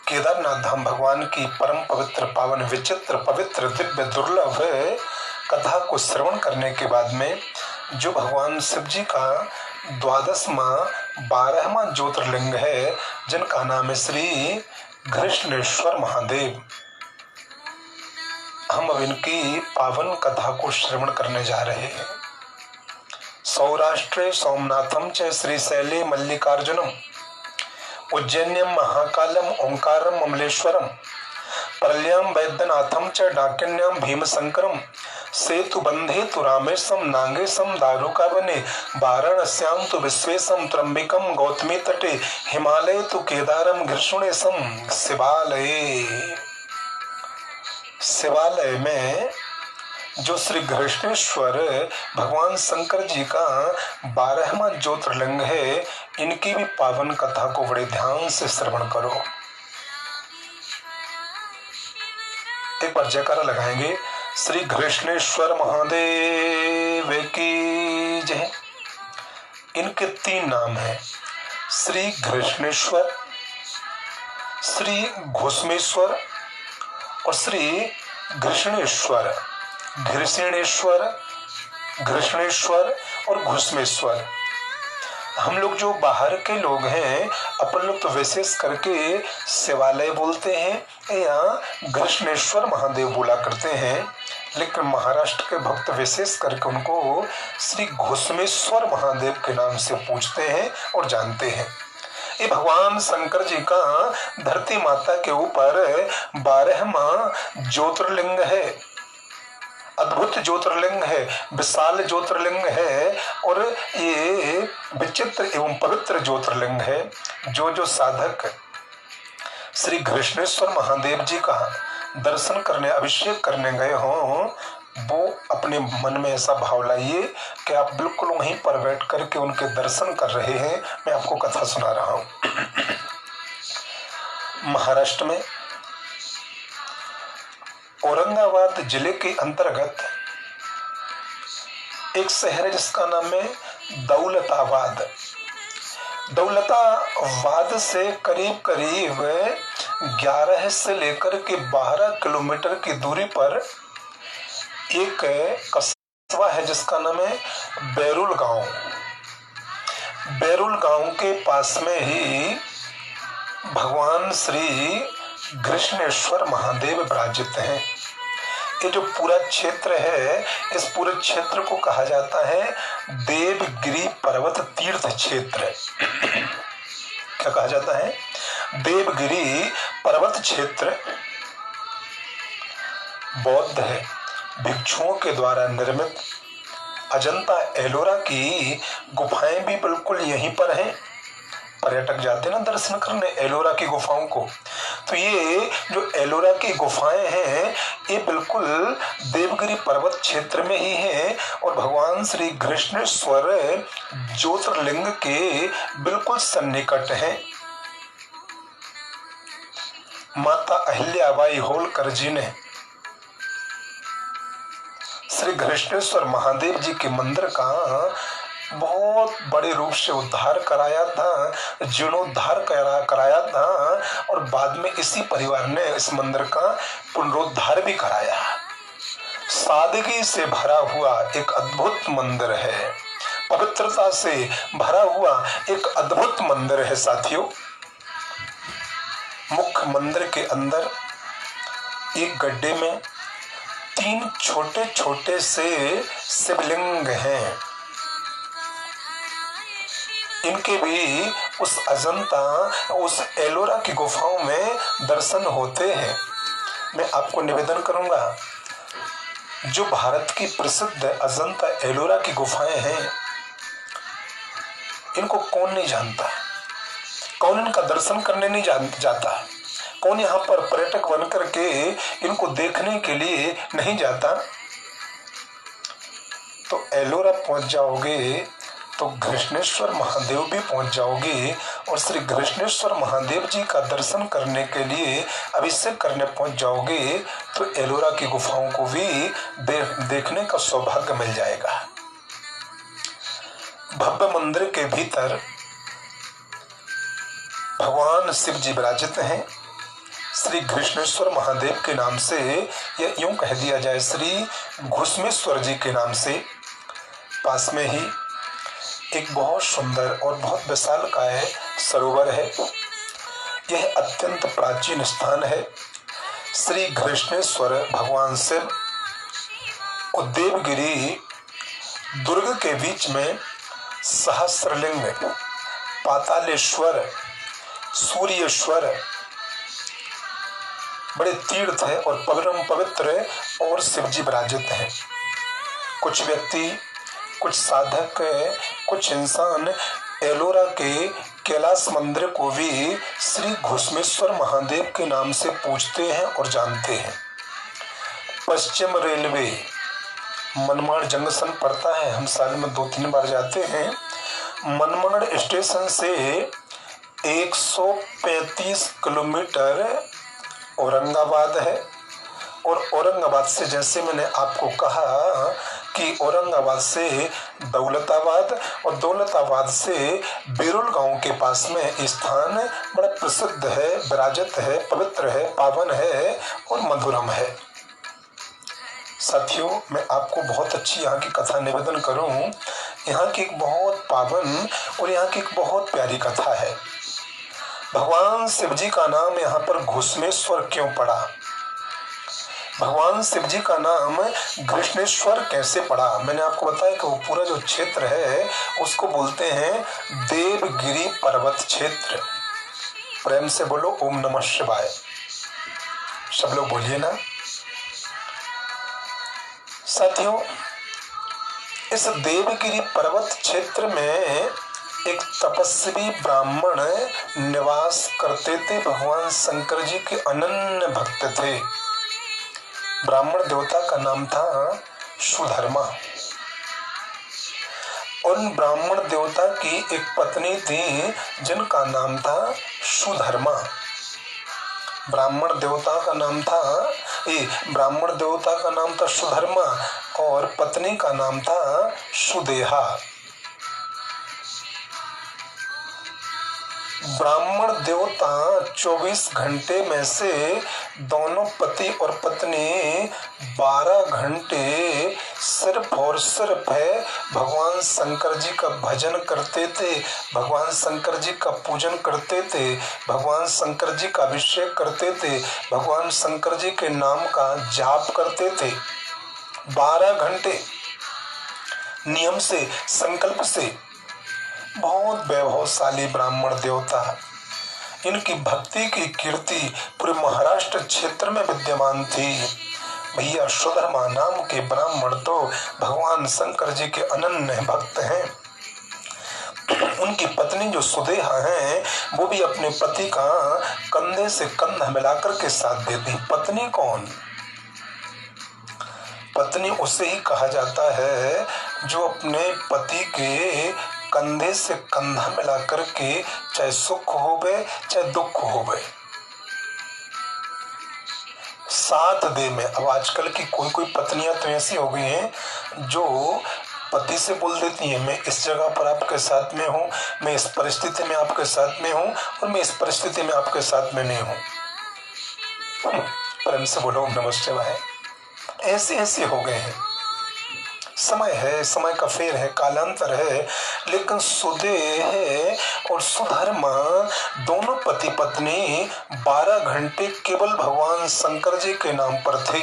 केदारनाथ धाम भगवान की परम पवित्र पावन विचित्र पवित्र दिव्य दुर्लभ कथा को श्रवण करने के बाद में जो भगवान शिव जी का 12वां ज्योतिर्लिंग है, जिनका नाम है श्री घृष्णेश्वर महादेव, हम अब इनकी पावन कथा को श्रवण करने जा रहे हैं। सौराष्ट्रे सोमनाथम च श्रीशैले मल्लिकार्जुनम, उज्जैन्यम महाकालम ओंकारम ममलेश्वरम, परल्याम वैद्यनाथम च डाकिन्याम भीमशंकरम, सेतु बंधे तु रामेशम नागेशम दारुकावने, वाराणस्याम तु विश्वेशम त्र्यंबिकम गौतमी तटे, हिमालय तु केदारम घृष्णेशम शिवालये। शिवालय में जो श्री घृष्णेश्वर भगवान शंकर जी का 12वां ज्योतिर्लिंग है, इनकी भी पावन कथा को बड़े ध्यान से श्रवण करो। एक बार जयकारा लगाएंगे, श्री घृष्णेश्वर महादेव की जय। इनके 3 नाम हैं, श्री घृष्णेश्वर, श्री घुष्मेश्वर और श्री घृष्णेश्वर। घृष्णेश्वर, घृष्णेश्वर और घुष्मेश्वर। हम लोग जो बाहर के लोग हैं, अपन लोग तो विशेष करके शिवालय बोलते हैं या घृष्णेश्वर महादेव बोला करते हैं, लेकिन महाराष्ट्र के भक्त विशेष करके उनको श्री घुष्मेश्वर महादेव के नाम से पूछते हैं और जानते हैं। ये भगवान शंकर जी का धरती माता के ऊपर 12वां ज्योतिर्लिंग है। अद्भुत ज्योतिर्लिंग है, विशाल ज्योतिर्लिंग है और ये विचित्र एवं पवित्र ज्योतिर्लिंग है। जो साधक श्री घृष्णेश्वर महादेव जी का दर्शन करने, अभिषेक करने गए हों, वो अपने मन में ऐसा भाव लाइए कि आप बिल्कुल वहीं पर बैठ करके उनके दर्शन कर रहे हैं। मैं आपको कथा सुना रहा हूं। महाराष्ट्र में औरंगाबाद जिले के अंतर्गत एक शहर है जिसका नाम है दौलताबाद। दौलताबाद से करीब करीब 11 से लेकर के 12 किलोमीटर की दूरी पर एक कस्बा है जिसका नाम है बैरुल गांव। बैरुल गांव के पास में ही भगवान श्री घृष्णेश्वर महादेव विराजित हैं। ये जो पूरा क्षेत्र है, इस पूरे क्षेत्र को कहा जाता है देवगिरी पर्वत तीर्थ क्षेत्र। क्या कहा जाता है? देवगिरी पर्वत क्षेत्र बौद्ध है। भिक्षुओं के द्वारा निर्मित अजंता एलोरा की गुफाएं भी बिल्कुल यहीं पर हैं। पर्यटक जाते ना दर्शन करने एलोरा की गुफाओं को, तो ये जो एलोरा की गुफाएं हैं ये बिल्कुल देवगिरी पर्वत क्षेत्र में ही हैं और भगवान श्री घृष्णेश्वर ज्योतिर्लिंग के बिल्कुल सन्निकट हैं। माता अहिल्याबाई होलकर जी ने श्री घृष्णेश्वर महादेव जी के मंदिर का बहुत बड़े रूप से उद्धार कराया था, जीर्णोद्धार कराया था और बाद में इसी परिवार ने इस मंदिर का पुनरुद्धार भी कराया। सादगी से भरा हुआ एक अद्भुत मंदिर है, पवित्रता से भरा हुआ एक अद्भुत मंदिर है। साथियों, मुख्य मंदिर के अंदर एक गड्ढे में 3 छोटे छोटे से शिवलिंग हैं। इनके भी उस अजंता, उस एलोरा की गुफाओं में दर्शन होते हैं। मैं आपको निवेदन करूंगा, जो भारत की प्रसिद्ध अजंता एलोरा की गुफाएं हैं, इनको कौन नहीं जानता, कौन इनका दर्शन करने नहीं जाता, कौन यहाँ पर पर्यटक बनकर के इनको देखने के लिए नहीं जाता। तो एलोरा पहुंच जाओगे तो घृष्णेश्वर महादेव भी पहुंच जाओगे, और श्री घृष्णेश्वर महादेव जी का दर्शन करने के लिए अभिषेक करने पहुंच जाओगे तो एलोरा की गुफाओं को भी देखने का सौभाग्य मिल जाएगा। भव्य मंदिर के भीतर भगवान शिव जी विराजित हैं। श्री घृष्णेश्वर महादेव के नाम से, या यूं कह दिया जाए श्री घुस्मेश्वर जी के नाम से, पास में ही एक बहुत सुंदर और बहुत विशालकाय सरोवर है। यह अत्यंत प्राचीन स्थान है। श्री घृष्णेश्वर भगवान शिव और देवगिरी दुर्ग के बीच में सहस्रलिंग, पातालेश्वर, सूर्येश्वर बड़े तीर्थ है और परम पवित्र और शिव जी विराजित हैं। कुछ व्यक्ति, कुछ साधक, कुछ इंसान एलोरा के कैलाश मंदिर को भी श्री घुस्मेश्वर महादेव के नाम से पूजते हैं और जानते हैं। पश्चिम रेलवे मनमाड़ जंक्शन पड़ता है, हम साल में 2-3 बार जाते हैं। मनमाड़ स्टेशन से 135 किलोमीटर औरंगाबाद है, और औरंगाबाद से, जैसे मैंने आपको कहा कि औरंगाबाद से दौलताबाद और दौलताबाद से बिरुल गांव के पास में स्थान बड़ा प्रसिद्ध है, विराजित है, पवित्र है, पावन है और मधुरम है। साथियों, मैं आपको बहुत अच्छी यहाँ की कथा निवेदन करूं। यहाँ की एक बहुत पावन और यहाँ की एक बहुत प्यारी कथा है। भगवान शिव जी का नाम यहाँ पर घुस्मेश्वर क्यों पड़ा, भगवान शिव जी का नाम घृष्णेश्वर कैसे पड़ा? मैंने आपको बताया कि वो पूरा जो क्षेत्र है उसको बोलते हैं देवगिरी पर्वत क्षेत्र। प्रेम से बोलो ओम नमः शिवाय। सब लोग बोलिए ना। साथियों, इस देवगिरी पर्वत क्षेत्र में एक तपस्वी ब्राह्मण निवास करते थे। भगवान शंकर जी के अनन्य भक्त थे। ब्राह्मण देवता का नाम था सुधर्मा। उन ब्राह्मण देवता की एक पत्नी थी जिनका नाम था सुधर्मा। ब्राह्मण देवता का नाम था सुधर्मा और पत्नी का नाम था सुदेहा। ब्राह्मण देवता 24 घंटे में से दोनों पति और पत्नी 12 घंटे सिर्फ और सिर्फ भगवान शंकर जी का भजन करते थे, भगवान शंकर जी का पूजन करते थे, भगवान शंकर जी का अभिषेक करते थे, भगवान शंकर जी के नाम का जाप करते थे। 12 घंटे नियम से, संकल्प से। बहुत वैभवशाली ब्राह्मण देवता। इनकी भक्ति की कीर्ति पूरे महाराष्ट्र क्षेत्र में विद्यमान थी। भैया सुधर्मा नाम के ब्राह्मण तो भगवान शंकर जी के अनन्य भक्त हैं। उनकी पत्नी जो सुदेहा है वो भी अपने पति का कंधे से कंधा मिलाकर के साथ देती। पत्नी कौन? पत्नी उसे ही कहा जाता है जो अपने पति के कंधे से कंधा मिला करके चाहे सुख होवे चाहे दुख होवे साथ दे में। अब आजकल की कोई पत्नियां तो ऐसी हो गई हैं जो पति से बोल देती हैं मैं इस जगह पर आपके साथ में हूँ, मैं इस परिस्थिति में आपके साथ में हूँ और मैं इस परिस्थिति में आपके साथ में नहीं हूँ। प्रेम से बोलो नमः शिवाय। ऐसे हो गए हैं। समय है, समय का फेर है, कालांतर है, लेकिन सुदेह और सुधर्मा दोनों पति पत्नी 12 घंटे केवल भगवान शंकर जी के नाम पर थे।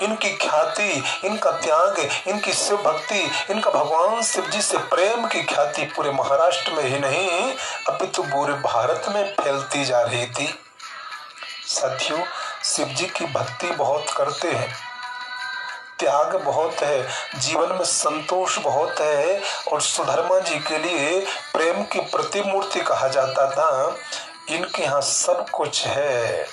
इनकी ख्याति, इनका त्याग, इनकी शिव भक्ति, इनका भगवान शिव जी से प्रेम की ख्याति पूरे महाराष्ट्र में ही नहीं अपितु पूरे भारत में फैलती जा रही थी। साथियों, शिव जी की भक्ति बहुत करते हैं, त्याग बहुत है, जीवन में संतोष बहुत है और सुधर्मा जी के लिए प्रेम की प्रतिमूर्ति कहा जाता था। इनके यहाँ सब कुछ है,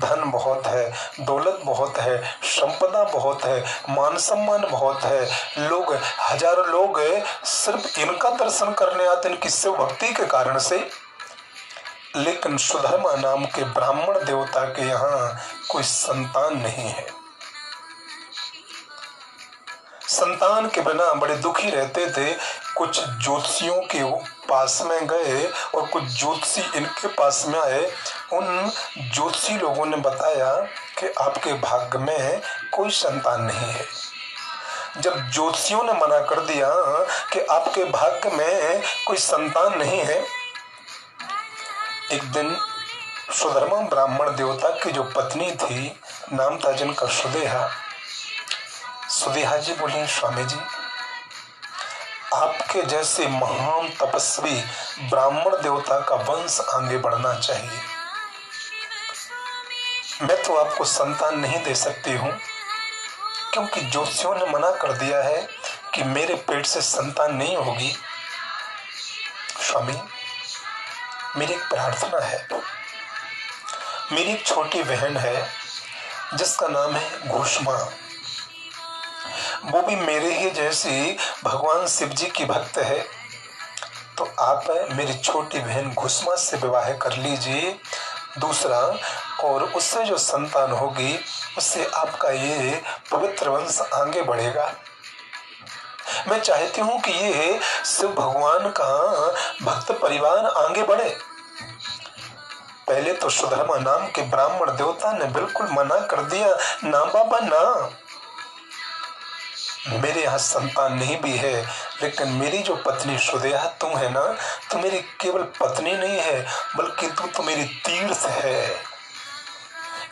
धन बहुत है, दौलत बहुत है, संपदा बहुत है, मान सम्मान बहुत है, लोग हजारों लोग सिर्फ इनका दर्शन करने आते हैं इनकी शिव भक्ति के कारण से। लेकिन सुधर्मा नाम के ब्राह्मण देवता के यहाँ कोई संतान नहीं है। संतान के बिना बड़े दुखी रहते थे। कुछ ज्योतिषियों के पास में गए और कुछ ज्योतिषी इनके पास में आए। उन ज्योतिषी लोगों ने बताया कि आपके भाग्य में कोई संतान नहीं है। जब ज्योतिषियों ने मना कर दिया कि आपके भाग्य में कोई संतान नहीं है, एक दिन सुधर्मा ब्राह्मण देवता की जो पत्नी थी, नाम था जिनका सुदेहा, सुदेहा जी बोले, स्वामी जी, आपके जैसे महान तपस्वी ब्राह्मण देवता का वंश आगे बढ़ना चाहिए। मैं तो आपको संतान नहीं दे सकती हूँ क्योंकि ज्योतिषियों ने मना कर दिया है कि मेरे पेट से संतान नहीं होगी। स्वामी, मेरी एक प्रार्थना है। मेरी एक छोटी बहन है जिसका नाम है घुष्मा। वो भी मेरे ही जैसी भगवान शिव जी की भक्त है। तो आप मेरी छोटी बहन घुष्मा से विवाह कर लीजिए। दूसरा, और उससे जो संतान होगी उससे आपका ये पवित्र वंश आगे बढ़ेगा। मैं चाहती हूँ कि ये शिव भगवान का भक्त परिवार आगे बढ़े। पहले तो सुधर्मा नाम के ब्राह्मण देवता ने बिल्कुल मना कर दिया, ना बाबा ना, मेरे यहाँ संतान नहीं भी है, लेकिन मेरी जो पत्नी सुदेहा तुम है ना, तो मेरी केवल पत्नी नहीं है बल्कि तुम तो मेरी तीर्थ है।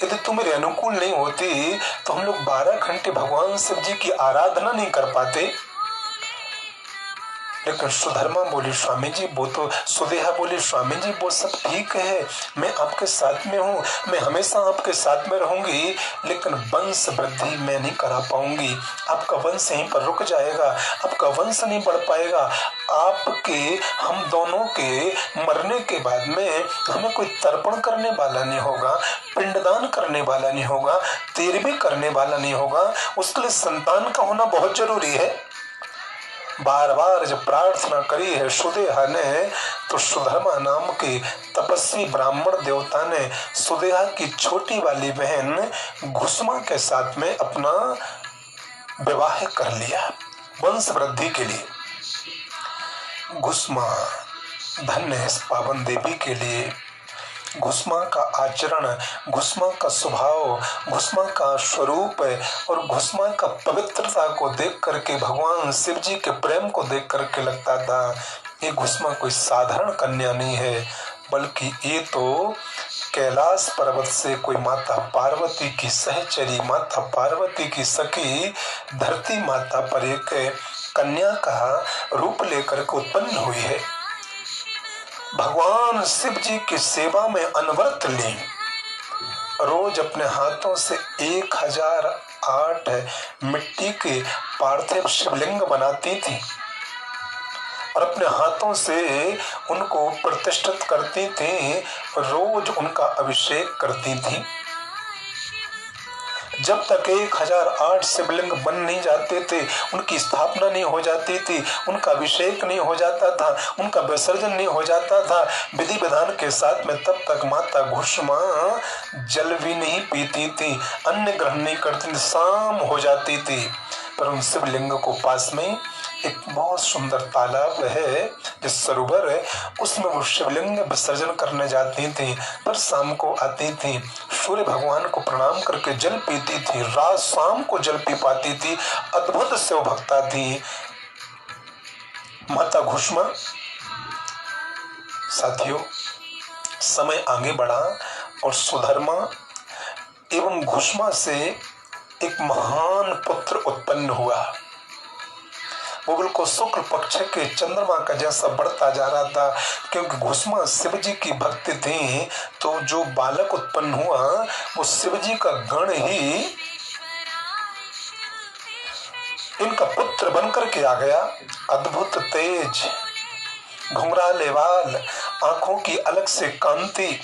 यदि तुम मेरे अनुकूल नहीं होती तो हम लोग 12 घंटे भगवान शिव जी की आराधना नहीं कर पाते। लेकिन सुधर्मा बोली, स्वामी जी वो तो, सुदेहा बोली, स्वामी जी वो सब ठीक है, मैं आपके साथ में हूँ, मैं हमेशा आपके साथ में रहूंगी, लेकिन वंश वृद्धि मैं नहीं करा पाऊंगी। आपका वंश यहीं पर रुक जाएगा, आपका वंश नहीं बढ़ पाएगा। आपके, हम दोनों के मरने के बाद में हमें कोई तर्पण करने वाला नहीं होगा, पिंडदान करने वाला नहीं होगा, तेरबी करने वाला नहीं होगा। उसके लिए संतान का होना बहुत जरूरी है। बार बार जब प्रार्थना करी है सुदेहा ने, तो सुधर्मा नाम के तपस्वी ब्राह्मण देवता ने सुदेहा की छोटी वाली बहन घुष्मा के साथ में अपना विवाह कर लिया वंश वृद्धि के लिए। घुष्मा धन्य है इस पावन देवी के लिए। घुष्मा का आचरण, घुष्मा का स्वभाव, घुष्मा का स्वरूप और घुष्मा का पवित्रता को देख करके, भगवान शिव जी के प्रेम को देख करके लगता था ये घुष्मा कोई साधारण कन्या नहीं है, बल्कि ये तो कैलाश पर्वत से कोई माता पार्वती की सहचरी, माता पार्वती की सखी, धरती माता पर एक कन्या का रूप लेकर के उत्पन्न हुई है। भगवान शिव जी की सेवा में अनवरत लीन, रोज अपने हाथों से 1008 मिट्टी के पार्थिव शिवलिंग बनाती थी और अपने हाथों से उनको प्रतिष्ठित करती थी, रोज उनका अभिषेक करती थी। जब तक 1008 शिवलिंग बन नहीं जाते थे, उनकी स्थापना नहीं हो जाती थी, उनका अभिषेक नहीं हो जाता था, उनका विसर्जन नहीं हो जाता था विधि विधान के साथ में, तब तक माता घुष्मा जल भी नहीं पीती थी, अन्न ग्रहण नहीं करती थी, शाम हो जाती थी। पर उन शिवलिंग को पास में एक बहुत सुंदर तालाब है, जो सरोवर है, उसमें वो शिवलिंग विसर्जन करने जाती थी। पर शाम को आती थी, सूर्य भगवान को प्रणाम करके जल पीती थी, रात शाम को जल पी पाती थी। अद्भुत शिव भक्ता थी माता घुष्मा। साथियों, समय आगे बढ़ा और सुधर्मा एवं घुष्मा से एक महान पुत्र उत्पन्न हुआ। वो बिल्कुल शुक्ल पक्ष के चंद्रमा का जैसा बढ़ता जा रहा था, क्योंकि घुसमा शिव जी की भक्ति थी। तो जो बालक उत्पन्न हुआ वो शिव जी का गण ही इनका पुत्र बनकर के आ गया। अद्भुत तेज, घुंघराले बाल, आंखों की अलग से कांति,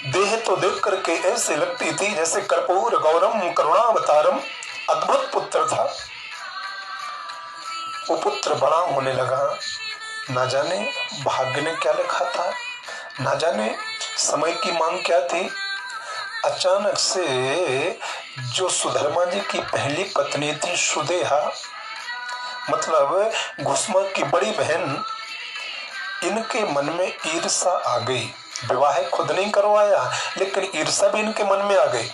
देह तो देख करके ऐसे लगती थी जैसे कर्पूर गौरम करुणावतारम। अद्भुत पुत्र था। वो पुत्र बड़ा होने लगा। ना जाने भाग्य ने क्या लिखा था, ना जाने समय की मांग क्या थी। अचानक से जो सुधर्मा जी की पहली पत्नी थी सुदेहा, मतलब घुसमा की बड़ी बहन, इनके मन में ईर्षा आ गई। विवाह खुद नहीं करवाया, लेकिन ईर्षा भी इनके मन में आ गई।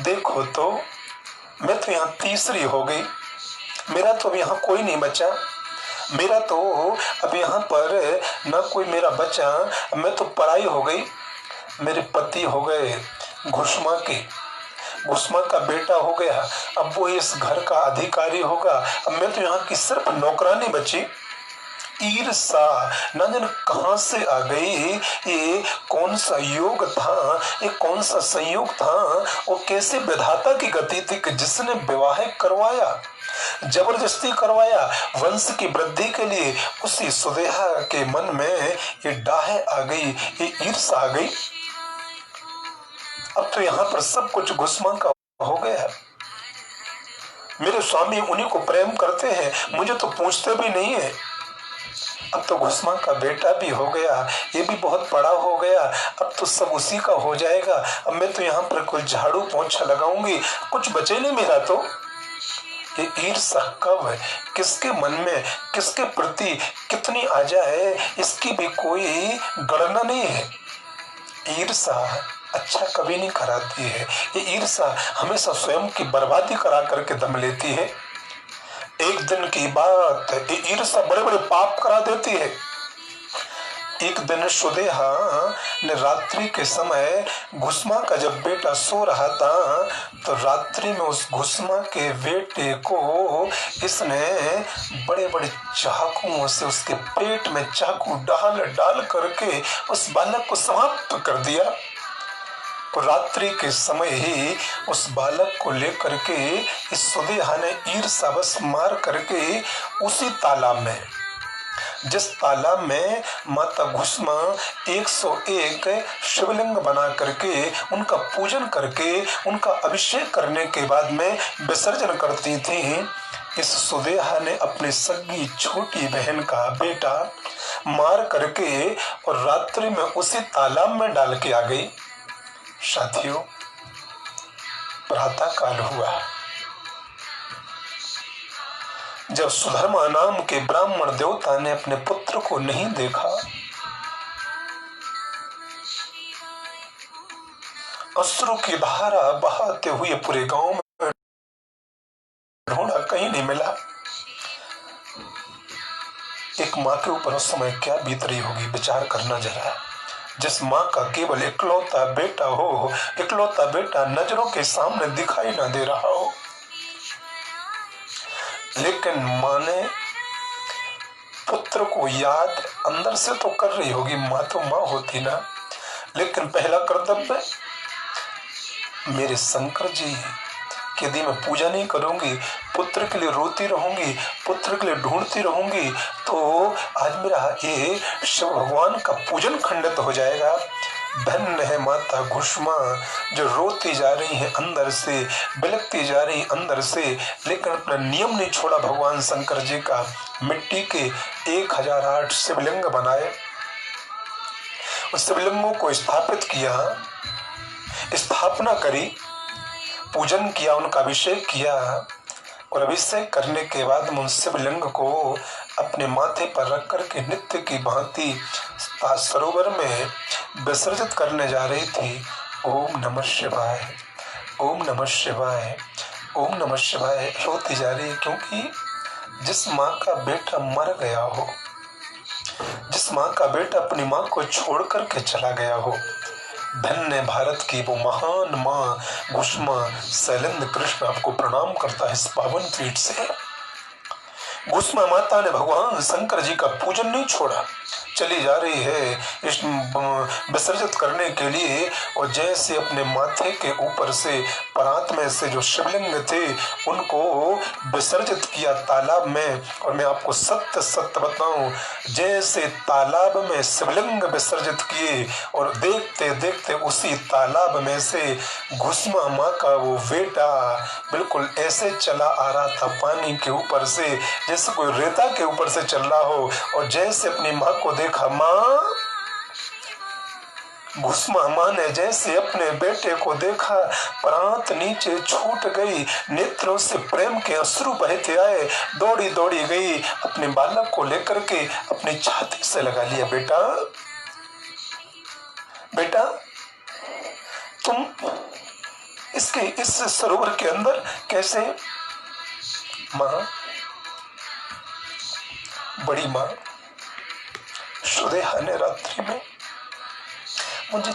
देखो तो मैं तो यहाँ तीसरी हो गई, मेरा तो अब यहाँ कोई नहीं बचा, मेरा तो अब यहाँ पर न कोई मेरा बचा, मैं तो पराई हो गई। मेरे पति हो गए घुसमा के, घुसमा का बेटा हो गया, अब वो इस घर का अधिकारी होगा, अब मैं तो यहाँ की सिर्फ नौकरानी बची। ईर्षा न जाने कहां से आ गई। ये कौन सा योग था, ये कौन सा संयोग था, और कैसे विधाता की गति थी कि जिसने विवाह करवाया, जबरदस्ती करवाया वंश की वृद्धि के लिए। उसी सुदेहा के मन में ये डाह आ गई, ये ईर्षा आ गई। अब तो यहाँ पर सब कुछ घुसमा का हो गया। मेरे स्वामी उन्हीं को प्रेम करते हैं, मुझे तो पूछते भी नहीं है। अब तो घुसमा का बेटा भी हो गया, ये भी बहुत बड़ा हो गया, अब तो सब उसी का हो जाएगा। अब मैं तो यहाँ पर कोई झाड़ू पोंछा लगाऊंगी, कुछ बचे नहीं मेरा। तो ये ईर्षा कब, किसके मन में, किसके प्रति कितनी आ जाए, इसकी भी कोई गणना नहीं है। ईर्षा अच्छा कभी नहीं कराती है। ये ईर्षा हमेशा स्वयं की बर्बादी करा करके दम लेती है। एक दिन की बात, ये ईर्षा बड़े बड़े पाप करा देती है। एक दिन सुदेहा ने रात्रि के समय, घुसमा का जब बेटा सो रहा था, तो रात्रि में उस घुसमा के बेटे को इसने बड़े बड़े चाकुओं से उसके पेट में चाकू डाल डाल करके उस बालक को समाप्त कर दिया। तो रात्रि के समय ही उस बालक को लेकर के इस सुदेहा ने ईर्षावश मार करके उसी तालाब में, जिस तालाब में माता घुसमा 101 शिवलिंग बना करके उनका पूजन करके उनका अभिषेक करने के बाद में विसर्जन करती थी, इस सुदेहा ने अपनी सगी छोटी बहन का बेटा मार करके और रात्रि में उसी तालाब में डाल के आ गई। साथियों, प्रातः काल हुआ। जब सुधर्मा नाम के ब्राह्मण देवता ने अपने पुत्र को नहीं देखा, अश्रु की धारा बहाते हुए पूरे गांव में ढूंढा, कहीं नहीं मिला। एक माँ के ऊपर उस समय क्या बीत रही होगी, विचार करना जरा। जिस माँ का केवल इकलौता बेटा हो, इकलौता बेटा नजरों के सामने दिखाई ना दे रहा हो, लेकिन माँ ने पुत्र को याद अंदर से तो कर रही होगी, माँ तो माँ होती ना। लेकिन पहला कर्तव्य, मेरे शंकर जी कि यदि मैं पूजा नहीं करूंगी, पुत्र के लिए रोती रहूंगी, पुत्र के लिए ढूंढती रहूंगी, तो आज मेरा ये शिव भगवान का पूजन खंडित हो जाएगा। धन्य है माता घुसमा जो रोती जा रही है अंदर से, बिलखती जा रही अंदर से, लेकिन अपना नियम नहीं छोड़ा भगवान शंकर जी का। मिट्टी के 1008 शिवलिंग बनाए, उस शिवलिंगों को स्थापित किया, स्थापना करी, पूजन किया, उनका अभिषेक किया, और अभिषेक करने के बाद उन शिवलिंग को अपने माथे पर रख करके नित्य की भांति सरोवर में विसर्जित करने जा रही थी। ओम नमः शिवाय, ओम नमः शिवाय, ओम नमः शिवाय रोती जा रही है, क्योंकि जिस माँ का बेटा मर गया हो, जिस माँ का बेटा अपनी माँ को छोड़ करके चला गया हो, धन्य भारत की वो महान माँ घुष्मा शैलेंद्र कृष्ण आपको प्रणाम करता है इस पावन पीठ से। घुष्मा माता ने भगवान शंकर जी का पूजन नहीं छोड़ा, चली जा रही है इस विसर्जित करने के लिए, और जैसे अपने माथे के ऊपर से परात में से जो शिवलिंग थे उनको विसर्जित किया तालाब में। और मैं आपको सत्य सत्य बताऊं, जैसे तालाब में शिवलिंग विसर्जित किए और देखते देखते उसी तालाब में से घुष्मा माँ का वो बेटा बिल्कुल ऐसे चला आ रहा था पानी के ऊपर से जैसे कोई रेता के ऊपर से चल रहा हो। और जैसे अपनी माँ को देखा, माँ घुष्मा माँ ने जैसे अपने बेटे को देखा, प्रांत नीचे छूट गई, नेत्रों से प्रेम के अश्रु बहते आए, दौड़ी दौड़ी गई, अपने बालक को लेकर के अपनी छाती से लगा लिया। बेटा बेटा तुम इसके इस सरोवर के अंदर कैसे? माँ, बड़ी माँ सुदेहा ने रात्रि में मुझे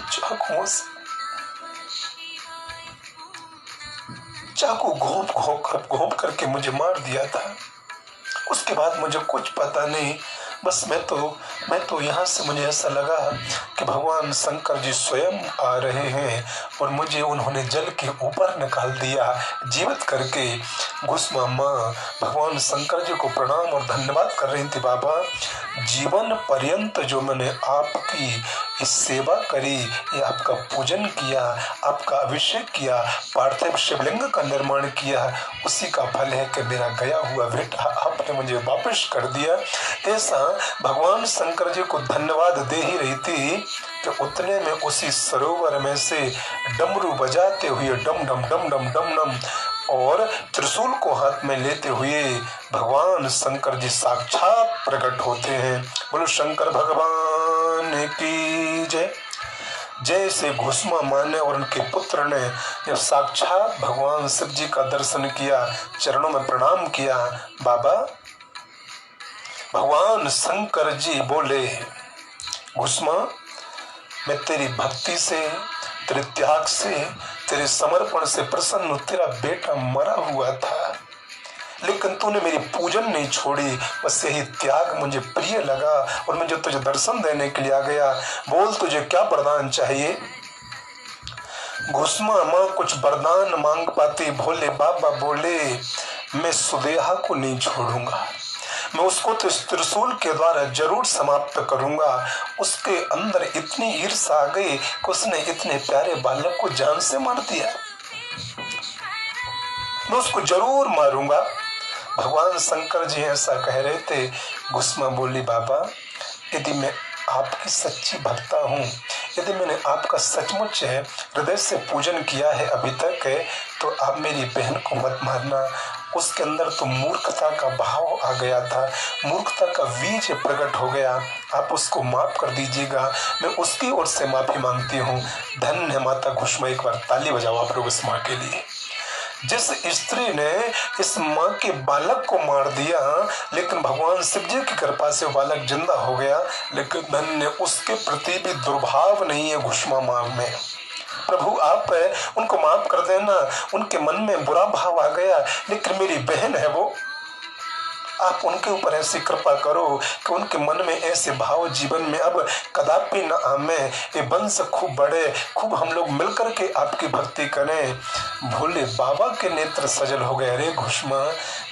चाकू घोंप करके मुझे मार दिया था। उसके बाद मुझे कुछ पता नहीं, बस मैं तो यहाँ से मुझे ऐसा लगा कि भगवान शंकर जी स्वयं आ रहे हैं और मुझे उन्होंने जल के ऊपर निकाल दिया जीवित करके। घुष्मा माँ भगवान शंकर जी को प्रणाम और धन्यवाद कर रही थी। बाबा, जीवन पर्यंत जो मैंने आपकी इस सेवा करी, ये आपका पूजन किया, आपका अभिषेक किया, पार्थिव शिवलिंग का निर्माण किया, उसी का फल है कि मेरा गया हुआ बेटा आपने मुझे वापस कर दिया। ऐसा भगवान शंकर जी को धन्यवाद दे ही रही थी कि उतने में उसी सरोवर में से डमरू बजाते हुए डम डम डम डम डम डम और त्रिशूल को हाथ में लेते हुए भगवान शंकर जी साक्षात प्रकट होते हैं। बोलो शंकर भगवान की जय। जैसे घुष्मा माँ ने और उनके पुत्र ने जब साक्षात भगवान शिव जी का दर्शन किया, चरणों में प्रणाम किया, बाबा भगवान शंकर जी बोले, घुष्मा मैं तेरी भक्ति से, तेरे त्याग से, तेरे समर्पण से प्रसन्न हूं। तेरा बेटा मरा हुआ था लेकिन तूने मेरी पूजन नहीं छोड़ी, बस यही त्याग मुझे प्रिय लगा और मुझे तुझे दर्शन देने के लिए आ गया। बोल तुझे क्या वरदान चाहिए? घुष्मा माँ कुछ वरदान मांग पाती, भोले बाबा बोले मैं सुदेहा को नहीं छोड़ूंगा, मैं उसको तो इस त्रिशूल के द्वारा जरूर समाप्त करूंगा। उसके अंदर इतनी ईर्ष्या आ गई कि उसने इतने प्यारे बालक को जान से मार दिया, मैं उसको जरूर मारूंगा। भगवान शंकर जी ऐसा कह रहे थे। घुष्मा बोली, बाबा यदि मैं आपकी सच्ची भक्ता हूँ, यदि मैंने आपका सचमुच हृदय से पूजन किया है अभी तक है, तो आप मेरी बहन को मत मारना। उसके अंदर तो मूर्खता का भाव आ गया था, मूर्खता का बीज प्रकट हो गया, आप उसको माफ कर दीजिएगा, मैं उसकी ओर से माफी मांगती हूँ। धन्य माता घुष्मा, एक बार ताली बजाओ आप लोग इस माँ के लिए। जिस स्त्री ने इस माँ के बालक को मार दिया, लेकिन भगवान शिव जी की कृपा से बालक जिंदा हो गया, लेकिन धन्य उसके प्रति भी दुर्भाव नहीं है घुष्मा माँ में। प्रभु आप उनको माफ कर देना, उनके मन में बुरा भाव आ गया, लेकिन मेरी बहन है वो, आप उनके ऊपर ऐसी कृपा करो कि उनके मन में ऐसे भाव जीवन में अब कदापि न आवे, ये वंश खूब बढ़े, खूब हम लोग मिलकर के आपकी भक्ति करें। भोले बाबा के नेत्र सजल हो गए। अरे घुष्मा,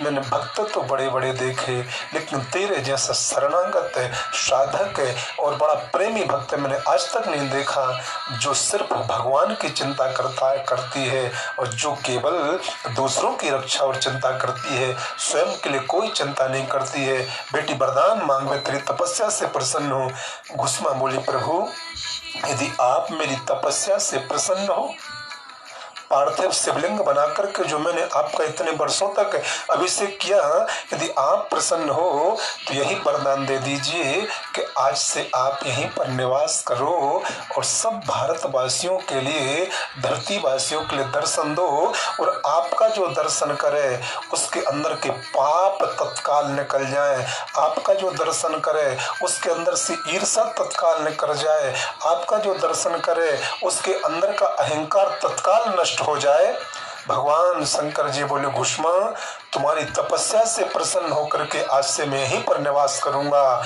मैंने भक्त तो बड़े बड़े देखे, लेकिन तेरे जैसा शरणागत साधक और बड़ा प्रेमी भक्त मैंने आज तक नहीं देखा, जो सिर्फ भगवान की चिंता करती है और जो केवल दूसरों की रक्षा और चिंता करती है, स्वयं के लिए कोई चिंता नहीं करती है। बेटी वरदान मांग, मैं तेरी तपस्या से प्रसन्न हूँ। घुष्मा बोली, प्रभु यदि आप मेरी तपस्या से प्रसन्न हो, पार्थिव शिवलिंग बना करके जो मैंने आपका इतने वर्षों तक अभिषेक किया, यदि आप प्रसन्न हो तो यही वरदान दे दीजिए कि आज से आप यहीं पर निवास करो और सब भारतवासियों के लिए, धरती वासियों के लिए दर्शन दो, और आपका जो दर्शन करे उसके अंदर के पाप तत्काल निकल जाए, आपका जो दर्शन करे उसके अंदर से ईर्ष्या तत्काल निकल जाए, आपका जो दर्शन करे उसके अंदर का अहंकार तत्काल नष्ट हो जाए। भगवान शंकर जी बोले, घुष्मा तुम्हारी तपस्या से प्रसन्न होकर के आज से मैं यहीं पर निवास करूंगा।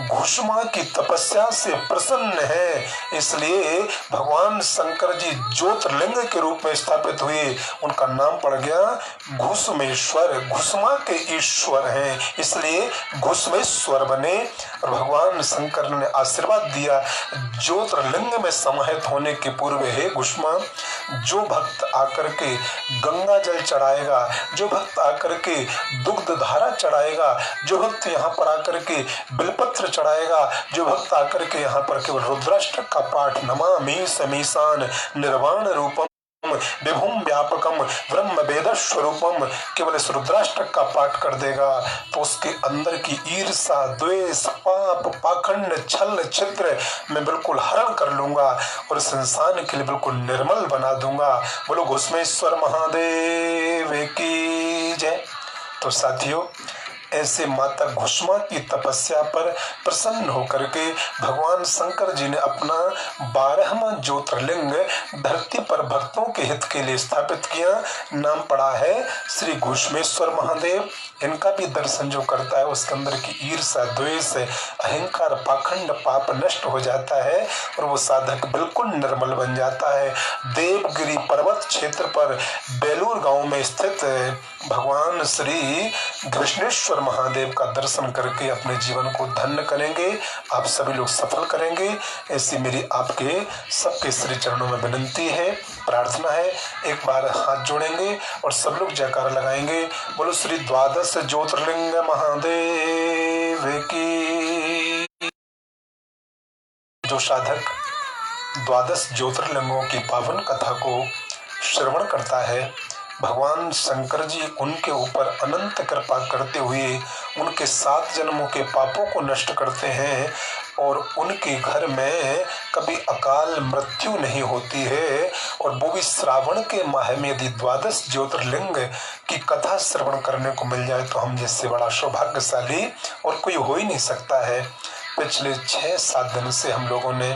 घुष्मा की तपस्या से प्रसन्न है, इसलिए भगवान शंकर जी ज्योतिर्लिंग के रूप में स्थापित हुए। उनका नाम पड़ गया घुष्मेश्वर, घुष्मा के ईश्वर हैं, इसलिए घुष्मेश्वर बने। और भगवान शंकर ने आशीर्वाद दिया, ज्योतिर्लिंग में समाहित होने के पूर्व हे घुष्मा, जो भक्त आकर के गंगा जल चढ़ाएगा, जो भक्त आकर के दुग्ध धारा चढ़ाएगा, जो भक्त यहाँ पर आकर के बिलपत्र चढ़ाएगा, जो भक्त आकर के यहाँ पर केवल रुद्राष्टक का पाठ, नमामि समीसान निर्वाण रूपम विभुम व्यापकम ब्रह्म वेद स्वरूपम, केवल इस रुद्राष्टक का पाठ कर देगा तो उसके अंदर की ईर्षा, द्वेष, पाप, पाखंड, छल, छिद्र मैं बिल्कुल हरण कर लूंगा और इस इंसान के लिए बिल्कुल निर्मल बना दूंगा। बोलो घुष्मेश्वर महादेव की जय। तो साथियों, ऐसे माता घुष्मा की तपस्या पर प्रसन्न होकर के भगवान शंकर जी ने अपना 12वां ज्योतिर्लिंग धरती पर भक्तों के हित के लिए स्थापित किया। नाम पड़ा है श्री घुष्मेश्वर महादेव। इनका भी दर्शन जो करता है उसके अंदर की ईर्ष्या, द्वेष, अहंकार, पाखंड, पाप नष्ट हो जाता है और वो साधक बिल्कुल निर्मल बन जाता है। देवगिरी पर्वत क्षेत्र पर बेलूर गांव में स्थित भगवान श्री कृष्णेश्वर महादेव का दर्शन करके अपने जीवन को धन्य करेंगे, आप सभी लोग सफल करेंगे। ऐसी मेरी आपके सबके श्री चरणों में विनती है, प्रार्थना है। एक बार हाथ जोड़ेंगे और सब लोग जयकारा लगाएंगे। बोलो श्री द्वादश ज्योतिर्लिंग महादेव की। जो साधक द्वादश ज्योतिर्लिंगों की पावन कथा को श्रवण करता है, भगवान शंकर जी उनके ऊपर अनंत कृपा करते हुए उनके 7 जन्मों के पापों को नष्ट करते हैं और उनके घर में कभी अकाल मृत्यु नहीं होती है। और वो भी श्रावण के माह में यदि द्वादश ज्योतिर्लिंग की कथा श्रवण करने को मिल जाए तो हम जैसे बड़ा सौभाग्यशाली और कोई हो ही नहीं सकता है। पिछले 6-7 दिन से हम लोगों ने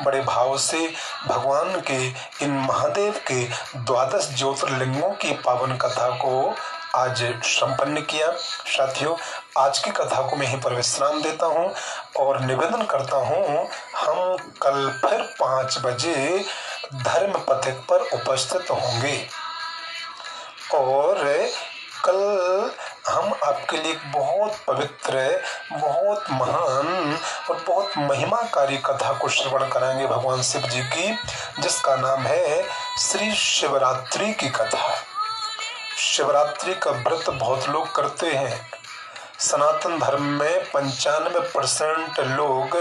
बड़े भाव से भगवान के इन महादेव के द्वादश ज्योतिर्लिंगों की पावन कथा को आज संपन्न किया। साथियों, आज की कथा को मैं यहीं पर विश्राम देता हूं और निवेदन करता हूं, हम कल फिर 5 बजे धर्म पथिक पर उपस्थित होंगे और कल हम आपके लिए एक बहुत पवित्र, बहुत महान और बहुत महिमाकारी कथा को श्रवण कराएंगे भगवान शिव जी की, जिसका नाम है श्री शिवरात्रि की कथा। शिवरात्रि का व्रत बहुत लोग करते हैं। सनातन धर्म में 95% लोग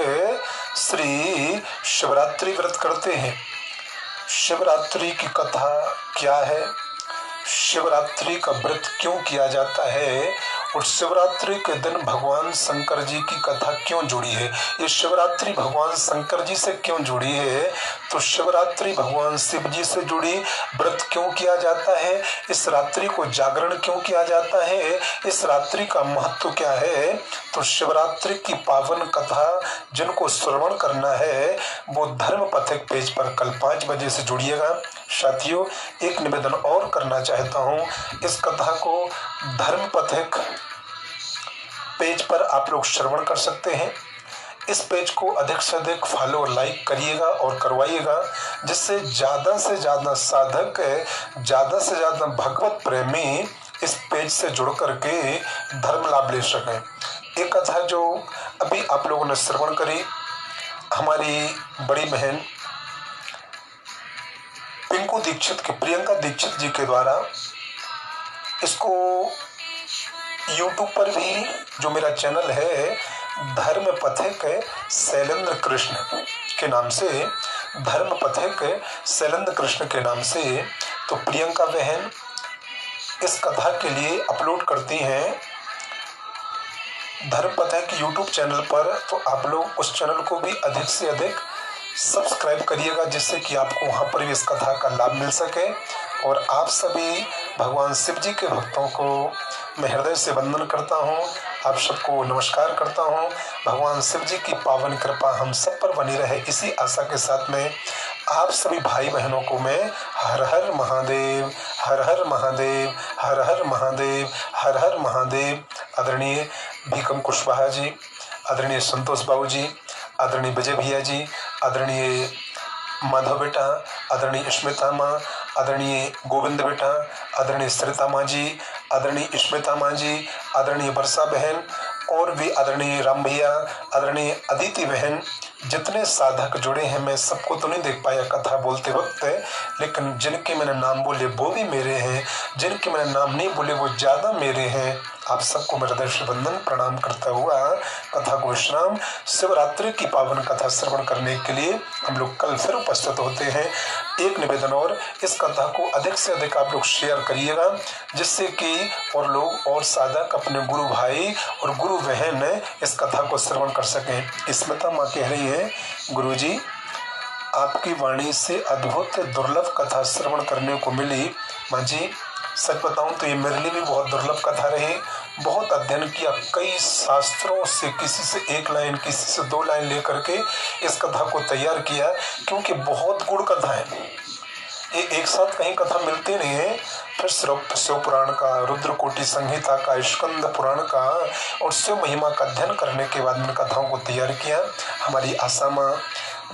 श्री शिवरात्रि व्रत करते हैं। शिवरात्रि की कथा क्या है, शिवरात्रि का व्रत क्यों किया जाता है और शिवरात्रि के दिन भगवान शंकर जी की कथा क्यों जुड़ी है, ये शिवरात्रि भगवान शंकर जी से क्यों जुड़ी है, तो शिवरात्रि भगवान शिव जी से जुड़ी व्रत क्यों किया जाता है, इस रात्रि को जागरण क्यों किया जाता है, इस रात्रि का महत्व क्या है। तो शिवरात्रि की पावन कथा जिनको श्रवण करना है वो धर्म पथिक पेज पर कल 5 बजे से जुड़िएगा। साथियों, एक निवेदन और करना चाहता हूं, इस कथा को धर्म पथिक पेज पर आप लोग श्रवण कर सकते हैं। इस पेज को अधिक से अधिक फॉलो और लाइक करिएगा और करवाइएगा, जिससे ज्यादा से ज्यादा साधक, ज्यादा से ज्यादा भगवत प्रेमी इस पेज से जुड़ करके धर्म लाभ ले सकें। एक कथा जो अभी आप लोगों ने श्रवण करी, हमारी बड़ी बहन पिंकू दीक्षित के, प्रियंका दीक्षित जी के द्वारा, इसको YouTube पर भी जो मेरा चैनल है धर्म पथिक शैलेंद्र कृष्ण के नाम से, धर्म पथिक शैलेंद्र कृष्ण के नाम से, तो तो प्रियंका बहन इस कथा के लिए अपलोड करती हैं धर्मपथ की यूट्यूब चैनल पर। तो आप लोग उस चैनल को भी अधिक से अधिक सब्सक्राइब करिएगा, जिससे कि आपको वहां पर भी इस कथा का लाभ मिल सके। और आप सभी भगवान शिव जी के भक्तों को मैं हृदय से वंदन करता हूँ, आप सबको नमस्कार करता हूँ। भगवान शिव जी की पावन कृपा हम सब पर बनी रहे, इसी आशा के साथ में आप सभी भाई बहनों को मैं हर हर महादेव, हर हर महादेव, हर हर महादेव, हर हर महादेव। आदरणीय भीकम कुशवाहा जी, आदरणीय संतोष बाबू जी, आदरणीय विजय भैया जी, आदरणीय माधव बेटा, आदरणीय स्मिता माँ, आदरणीय गोविंद बेटा, आदरणीय सरिता माँ जी, आदरणीय स्मिता माँ जी, आदरणीय वर्षा बहन, और भी आदरणीय राम भैया, आदरणीय अदिति बहन, जितने साधक जुड़े हैं मैं सबको तो नहीं देख पाया कथा बोलते वक्त, लेकिन जिनके मैंने नाम बोले वो भी मेरे हैं, जिनके मैंने नाम नहीं बोले वो ज्यादा मेरे हैं। आप सबको मैं हृदय से वंदन प्रणाम करता हुआ कथा को विश्राम। शिवरात्रि की पावन कथा श्रवण करने के लिए हम लोग कल फिर उपस्थित होते हैं। एक निवेदन और, इस कथा को अधिक से अधिक आप लोग शेयर करिएगा, जिससे कि और लोग और साधक अपने गुरु भाई और गुरु बहन इस कथा को श्रवण कर सकें। स्मिता माँ कह रही है, गुरु जी आपकी वाणी से अद्भुत दुर्लभ कथा श्रवण करने को मिली। माँ जी सच बताऊं तो ये मेरे लिए भी बहुत दुर्लभ कथा रही। बहुत अध्ययन किया, कई शास्त्रों से, किसी से एक लाइन, किसी से दो लाइन लेकर के इस कथा को तैयार किया, क्योंकि बहुत गुड़ कथा है। ये एक साथ कहीं कथा मिलती नहीं है। फिर शिव पुराण का, रुद्रकोटि संहिता का, स्कंद पुराण का और शिव महिमा का अध्ययन करने के बाद इन कथाओं को तैयार किया। हमारी आशा माँ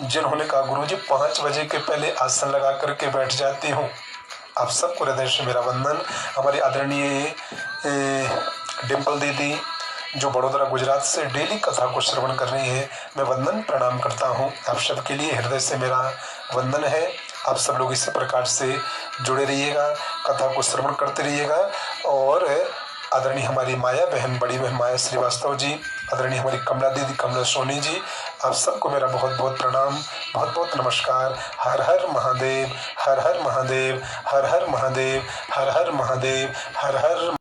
जिन्होंने कहा गुरुजी 5 बजे के पहले आसन लगा करके बैठ जाती हूँ, आप सबको हृदय से मेरा वंदन। हमारी आदरणीय डिम्पल दीदी जो बड़ोदरा गुजरात से डेली कथा को श्रवण कर रही है, मैं वंदन प्रणाम करता हूँ। आप सबके लिए हृदय से मेरा वंदन है। आप सब लोग इसी प्रकार से जुड़े रहिएगा, कथा को श्रवण करते रहिएगा। और आदरणीय हमारी माया बहन, बड़ी बहन माया श्रीवास्तव जी, आदरणीय हमारी कमला दीदी, कमला सोनी जी, आप सबको मेरा बहुत बहुत प्रणाम, बहुत बहुत नमस्कार। हर हर महादेव, हर हर महादेव, हर हर महादेव, हर हर महादेव, हर हर